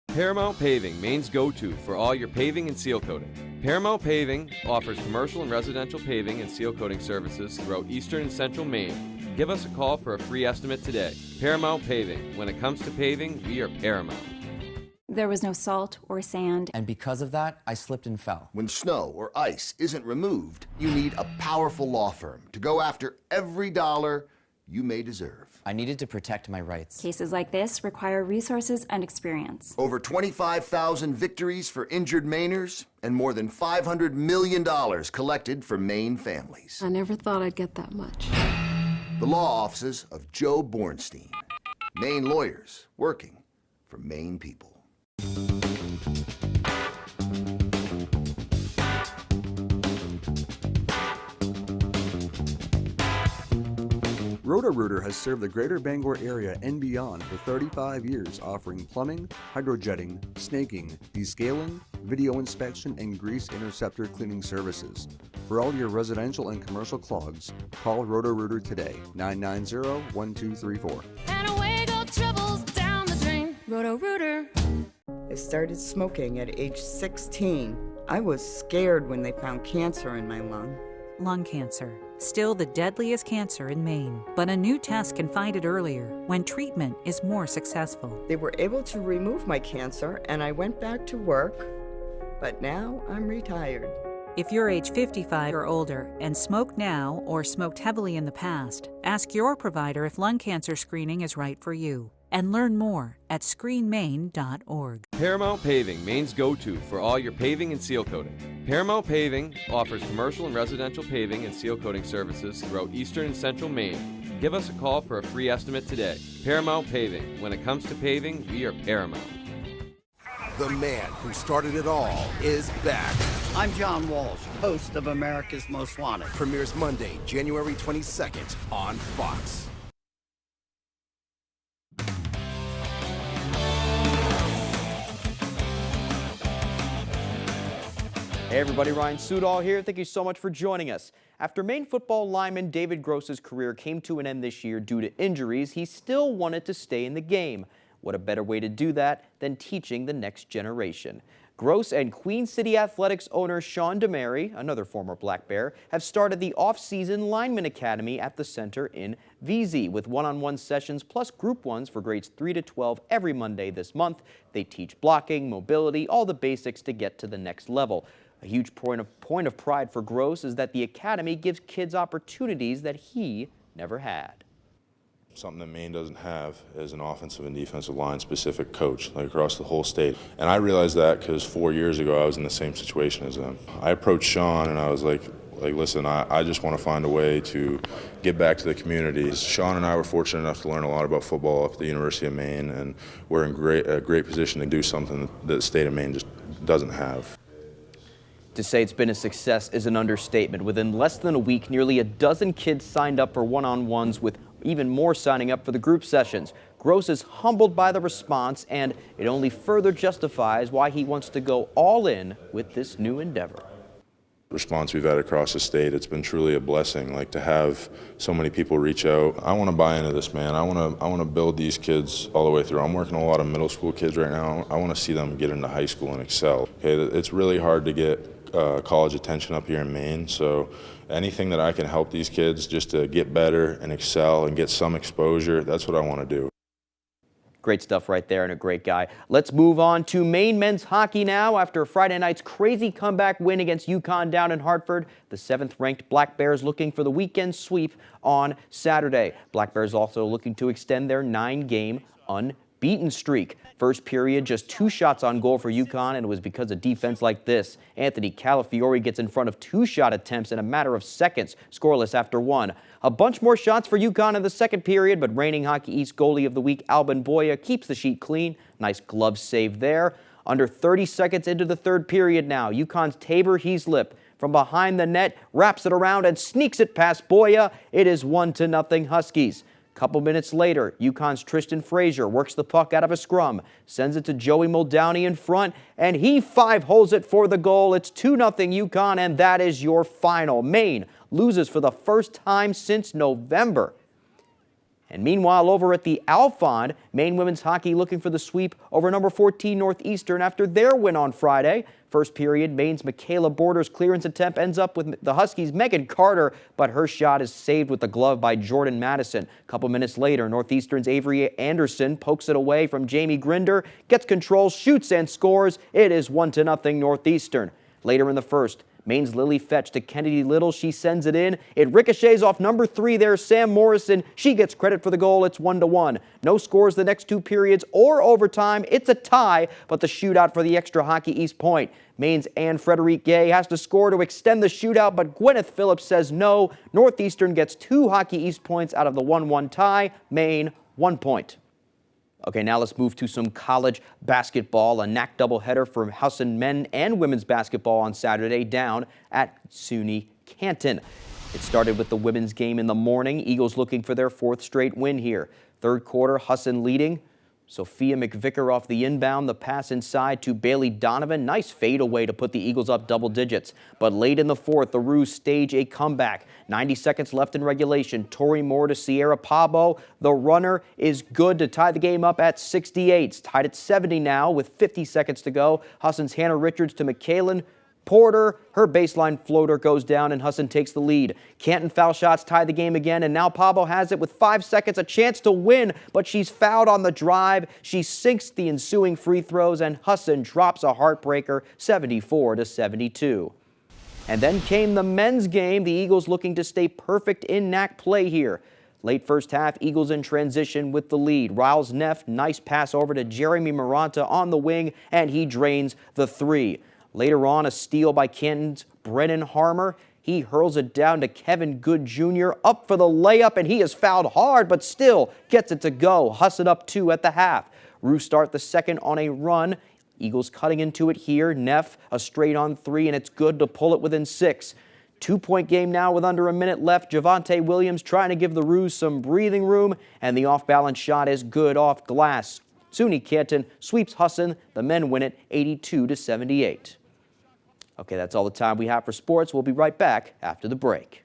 Paramount Paving, Maine's go-to for all your paving and seal coating. Paramount Paving offers commercial and residential paving and seal coating services throughout eastern and central Maine. Give us a call for a free estimate today. Paramount Paving. When it comes to paving, we are Paramount. There was no salt or sand. And because of that, I slipped and fell. When snow or ice isn't removed, you need a powerful law firm to go after every dollar you may deserve. I needed to protect my rights. Cases like this require resources and experience. Over 25,000 victories for injured Mainers and more than $500 million collected for Maine families. I never thought I'd get that much. The law offices of Joe Bornstein. Maine lawyers working for Maine people. Roto-Rooter has served the greater Bangor area and beyond for 35 years, offering plumbing, hydrojetting, snaking, descaling, video inspection, and grease interceptor cleaning services. For all your residential and commercial clogs, call Roto-Rooter today, 990-1234. And away go troubles down the drain. Roto-Rooter. I started smoking at age 16. I was scared when they found cancer in my lung. Lung cancer, still the deadliest cancer in Maine, but a new test can find it earlier when treatment is more successful. They were able to remove my cancer and I went back to work, but now I'm retired. If you're age 55 or older and smoke now or smoked heavily in the past, ask your provider if lung cancer screening is right for you. And learn more at screenmaine.org. Paramount Paving, Maine's go-to for all your paving and seal coating. Paramount Paving offers commercial and residential paving and seal coating services throughout eastern and central Maine. Give us a call for a free estimate today. Paramount Paving. When it comes to paving, we are Paramount. The man who started it all is back. I'm John Walsh, host of America's Most Wanted. Premieres Monday, January 22nd on Fox. Hey everybody, Ryan Sudol here. Thank you so much for joining us. After Maine football lineman David Gross's career came to an end this year due to injuries, he still wanted to stay in the game. What a better way to do that than teaching the next generation. Gross and Queen City Athletics owner Sean DeMary, another former Black Bear, have started the off-season Lineman Academy at the center in VZ with one-on-one sessions plus group ones for grades 3 to 12 every Monday this month. They teach blocking, mobility, all the basics to get to the next level. A huge point of pride for Gross is that the academy gives kids opportunities that he never had. Something that Maine doesn't have is an offensive and defensive line specific coach like across the whole state. And I realized that because 4 years ago I was in the same situation as them. I approached Sean and I was like listen, I just want to find a way to get back to the community. Sean and I were fortunate enough to learn a lot about football at the University of Maine, and we're in a great position to do something that the state of Maine just doesn't have. To say it's been a success is an understatement. Within less than a week, nearly a dozen kids signed up for one-on-ones, with even more signing up for the group sessions. Gross is humbled by the response, and it only further justifies why he wants to go all in with this new endeavor. The response we've had across the state, it's been truly a blessing. Like, to have so many people reach out. I want to buy into this, man. I want to build these kids all the way through. I'm working with a lot of middle school kids right now. I want to see them get into high school and excel. Okay, it's really hard to get college attention up here in Maine, so anything that I can help these kids just to get better and excel and get some exposure, that's what I want to do. Great stuff right there, and a great guy. Let's move on to Maine men's hockey now. After Friday night's crazy comeback win against UConn down in Hartford, the 7th-ranked Black Bears looking for the weekend sweep on Saturday. Black Bears also looking to extend their 9-game unbeaten streak. First period, just 2 shots on goal for UConn, and it was because of defense like this. Anthony Calafiore gets in front of 2 shot attempts in a matter of seconds, scoreless after 1. A bunch more shots for UConn in the second period, but reigning Hockey East goalie of the week, Albin Boya, keeps the sheet clean. Nice glove save there. Under 30 seconds into the third period now, UConn's Tabor Heaslip from behind the net wraps it around and sneaks it past Boya. It is 1-0 Huskies. Couple minutes later, UConn's Tristan Frazier works the puck out of a scrum, sends it to Joey Muldowney in front, and he 5-holes it for the goal. It's 2-0 UConn, and that is your final. Maine loses for the first time since November. And meanwhile, over at the Alphond, Maine women's hockey looking for the sweep over number 14 Northeastern after their win on Friday. First period, Maine's Michaela Borders' clearance attempt ends up with the Huskies' Megan Carter, but her shot is saved with the glove by Jordan Madison. A couple minutes later, Northeastern's Avery Anderson pokes it away from Jamie Grinder, gets control, shoots, and scores. It is 1-0 Northeastern. Later in the first, Maine's Lily Fetch to Kennedy Little. She sends it in. It ricochets off number 3 there, Sam Morrison. She gets credit for the goal. It's 1-1. No scores the next 2 periods or overtime. It's a tie, but the shootout for the Extra Hockey East point. Maine's Anne Frederique Gay has to score to extend the shootout, but Gwyneth Phillips says no. Northeastern gets 2 Hockey East points out of the 1-1 tie. Maine, 1 point. Okay, now let's move to some college basketball. A NAC doubleheader for Husson men and women's basketball on Saturday down at SUNY Canton. It started with the women's game in the morning. Eagles looking for their 4th straight win here. Third quarter, Husson leading. Sophia McVicker off the inbound, the pass inside to Bailey Donovan. Nice fadeaway to put the Eagles up double digits. But late in the fourth, the Roos stage a comeback. 90 seconds left in regulation. Tori Moore to Sierra Pabo. The runner is good to tie the game up at 68. It's tied at 70 now with 50 seconds to go. Husson's Hannah Richards to McKaylin Porter, her baseline floater goes down and Husson takes the lead. Canton foul shots tie the game again, and now Pablo has it with 5 seconds, a chance to win, but she's fouled on the drive. She sinks the ensuing free throws, and Husson drops a heartbreaker, 74-72. And then came the men's game. The Eagles looking to stay perfect in NAC play here. Late first half, Eagles in transition with the lead. Riles Neff, nice pass over to Jeremy Maranta on the wing, and he drains the 3. Later on, a steal by Canton's Brennan Harmer. He hurls it down to Kevin Good Jr. up for the layup, and he is fouled hard, but still gets it to go. Husson up 2 at the half. Roos start the second on a run. Eagles cutting into it here. Neff, a straight on 3, and it's good to pull it within 6. 2-point game now with under a minute left. Javante Williams trying to give the Roos some breathing room, and the off-balance shot is good off glass. SUNY Canton sweeps Husson. The men win it 82-78. Okay, that's all the time we have for sports. We'll be right back after the break.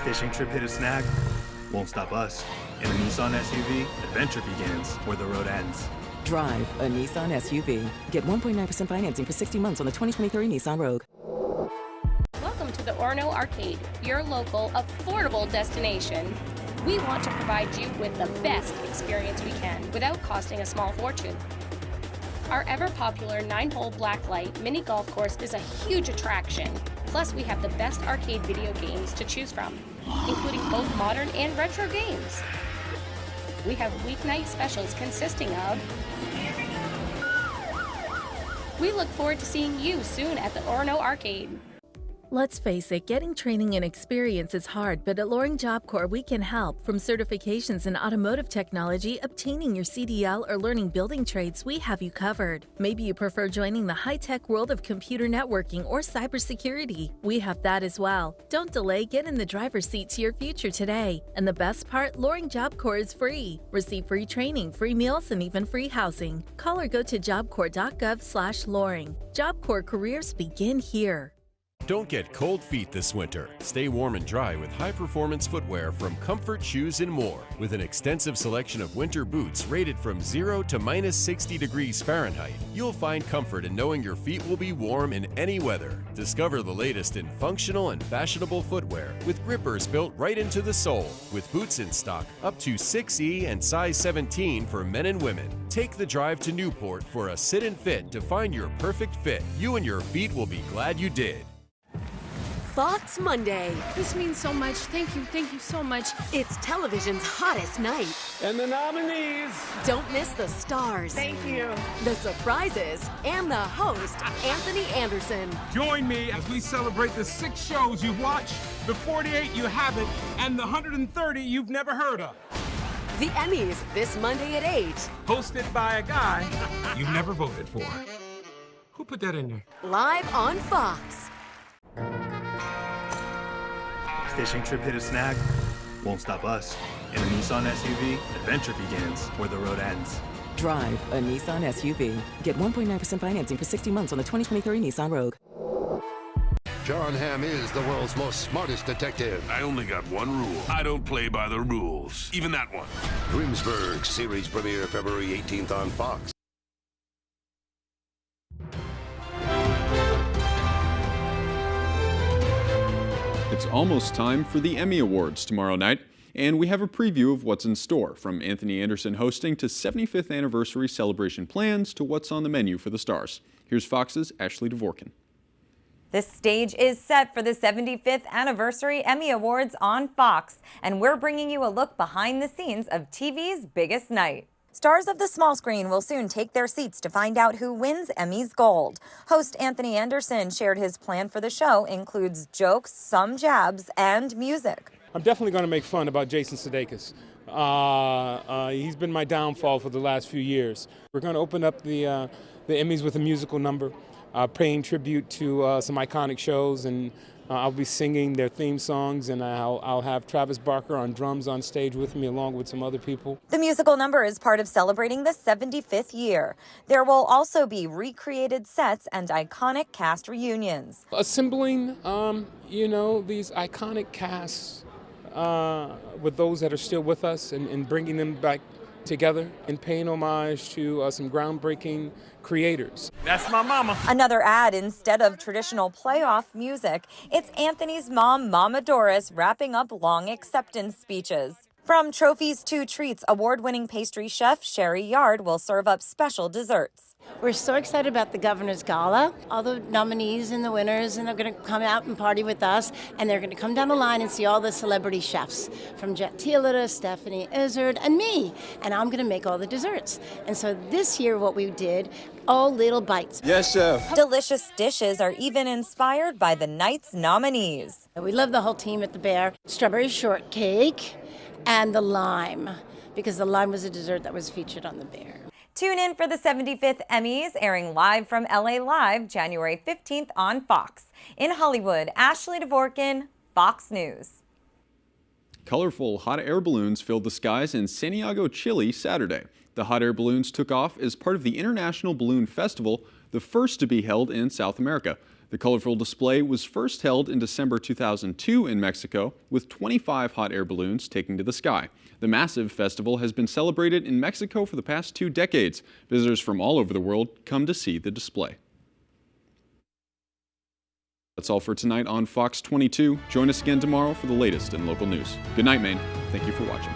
Fishing trip hit a snag? Won't stop us. In a Nissan SUV, adventure begins where the road ends. Drive a Nissan SUV. Get 1.9% financing for 60 months on the 2023 Nissan Rogue. Welcome to the Orono Arcade, your local, affordable destination. We want to provide you with the best experience we can without costing a small fortune. Our ever-popular 9-hole blacklight mini golf course is a huge attraction. Plus, we have the best arcade video games to choose from, including both modern and retro games. We have weeknight specials consisting of... We look forward to seeing you soon at the Orono Arcade. Let's face it, getting training and experience is hard, but at Loring Job Corps we can help. From certifications in automotive technology, obtaining your CDL, or learning building trades, we have you covered. Maybe you prefer joining the high-tech world of computer networking or cybersecurity. We have that as well. Don't delay, get in the driver's seat to your future today. And the best part, Loring Job Corps is free. Receive free training, free meals, and even free housing. Call or go to jobcorps.gov/Loring. Job Corps careers begin here. Don't get cold feet this winter. Stay warm and dry with high-performance footwear from Comfort Shoes and More. With an extensive selection of winter boots rated from 0 to -60 degrees Fahrenheit, you'll find comfort in knowing your feet will be warm in any weather. Discover the latest in functional and fashionable footwear with grippers built right into the sole. With boots in stock up to 6E and size 17 for men and women. Take the drive to Newport for a sit and fit to find your perfect fit. You and your feet will be glad you did. Fox Monday. This means so much. Thank you so much. It's television's hottest night. And the nominees. Don't miss the stars. Thank you. The surprises and the host, Anthony Anderson. Join me as we celebrate the 6 shows you've watched, the 48 you haven't, and the 130 you've never heard of. The Emmys this Monday at 8. Hosted by a guy you've never voted for. Who put that in there? Live on Fox. Fishing trip hit a snag? Won't stop us. In a Nissan SUV, adventure begins where the road ends. Drive a Nissan SUV. Get 1.9% financing for 60 months on the 2023 Nissan Rogue. John Hamm is the world's most smartest detective. I only got one rule. I don't play by the rules. Even that one. Grimsburg series premiere February 18th on Fox. It's almost time for the Emmy Awards tomorrow night, and we have a preview of what's in store, from Anthony Anderson hosting to 75th anniversary celebration plans to what's on the menu for the stars. Here's Fox's Ashley Dvorkin. The stage is set for the 75th anniversary Emmy Awards on Fox, and we're bringing you a look behind the scenes of TV's biggest night. Stars of the small screen will soon take their seats to find out who wins Emmy's Gold. Host Anthony Anderson shared his plan for the show includes jokes, some jabs, and music. I'm definitely going to make fun about Jason Sudeikis. He's been my downfall for the last few years. We're going to open up the Emmys with a musical number, paying tribute to some iconic shows, and I'll be singing their theme songs, and I'll have Travis Barker on drums on stage with me along with some other people. The musical number is part of celebrating the 75th year. There will also be recreated sets and iconic cast reunions. Assembling, these iconic casts with those that are still with us and bringing them back together and paying homage to some groundbreaking creators. That's my mama. Another ad, instead of traditional playoff music, it's Anthony's mom, Mama Doris, wrapping up long acceptance speeches. From trophies to treats, award-winning pastry chef Sherry Yard will serve up special desserts. We're so excited about the Governor's Gala. All the nominees and the winners, and they're going to come out and party with us, and they're going to come down the line and see all the celebrity chefs, from Jet Tila to Stephanie Izzard and me, and I'm going to make all the desserts. And so this year what we did, all little bites. Yes, chef. Delicious dishes are even inspired by the night's nominees. We love the whole team at the Bear. Strawberry shortcake and the lime, because the lime was a dessert that was featured on the Bear. Tune in for the 75th Emmys, airing live from LA Live January 15th on Fox. In Hollywood, Ashley Dvorkin, Fox News. Colorful hot air balloons filled the skies in Santiago, Chile Saturday. The hot air balloons took off as part of the International Balloon Festival, the first to be held in South America. The colorful display was first held in December 2002 in Mexico, with 25 hot air balloons taking to the sky. The massive festival has been celebrated in Mexico for the past 2 decades. Visitors from all over the world come to see the display. That's all for tonight on Fox 22. Join us again tomorrow for the latest in local news. Good night, Maine. Thank you for watching.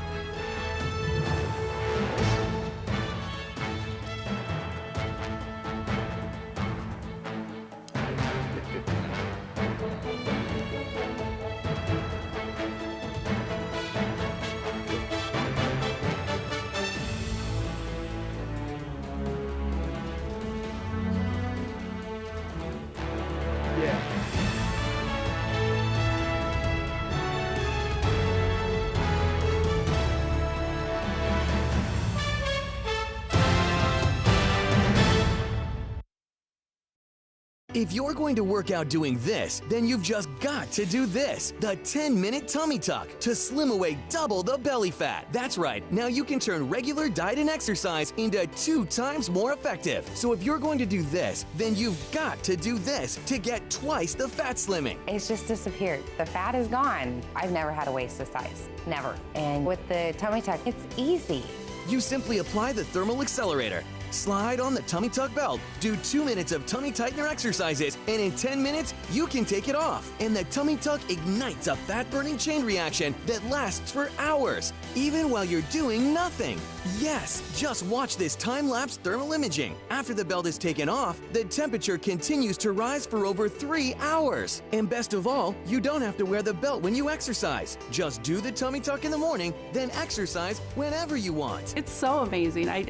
If you're going to work out doing this, then you've just got to do this. The 10-minute tummy tuck to slim away double the belly fat. That's right. Now you can turn regular diet and exercise into 2 times more effective. So if you're going to do this, then you've got to do this to get twice the fat slimming. It's just disappeared. The fat is gone. I've never had a waist this size. Never. And with the tummy tuck, it's easy. You simply apply the thermal accelerator. Slide on the tummy tuck belt, do 2 minutes of tummy tightener exercises, and in 10 minutes, you can take it off. And the tummy tuck ignites a fat-burning chain reaction that lasts for hours, even while you're doing nothing. Yes, just watch this time-lapse thermal imaging. After the belt is taken off, the temperature continues to rise for over 3 hours. And best of all, you don't have to wear the belt when you exercise. Just do the tummy tuck in the morning, then exercise whenever you want. It's so amazing. I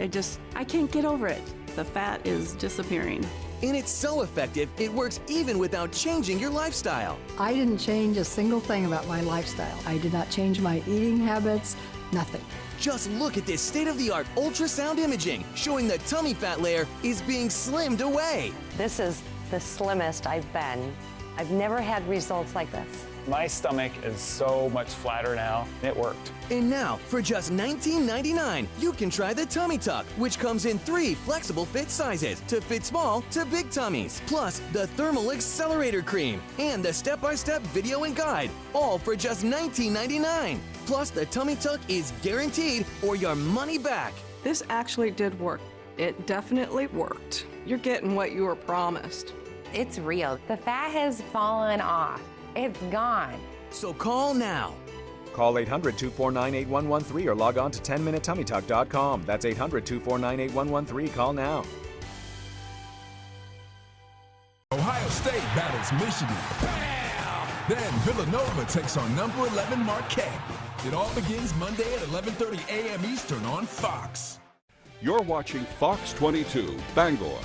can't get over it. The fat is disappearing. And it's so effective, it works even without changing your lifestyle. I didn't change a single thing about my lifestyle. I did not change my eating habits, nothing. Just look at this state-of-the-art ultrasound imaging showing the tummy fat layer is being slimmed away. This is the slimmest I've been. I've never had results like this. My stomach is so much flatter now. It worked. And now, for just $19.99, you can try the Tummy Tuck, which comes in 3 flexible fit sizes to fit small to big tummies. Plus, the Thermal Accelerator Cream and the step-by-step video and guide, all for just $19.99. Plus, the Tummy Tuck is guaranteed or your money back. This actually did work. It definitely worked. You're getting what you were promised. It's real. The fat has fallen off. It's gone. So call now. Call 800-249-8113 or log on to 10minutetommytalk.com. That's 800-249-8113. Call now. Ohio State battles Michigan. Bam! Then Villanova takes on number 11 Marquette. It all begins Monday at 11:30 a.m. Eastern on Fox. You're watching Fox 22 Bangor.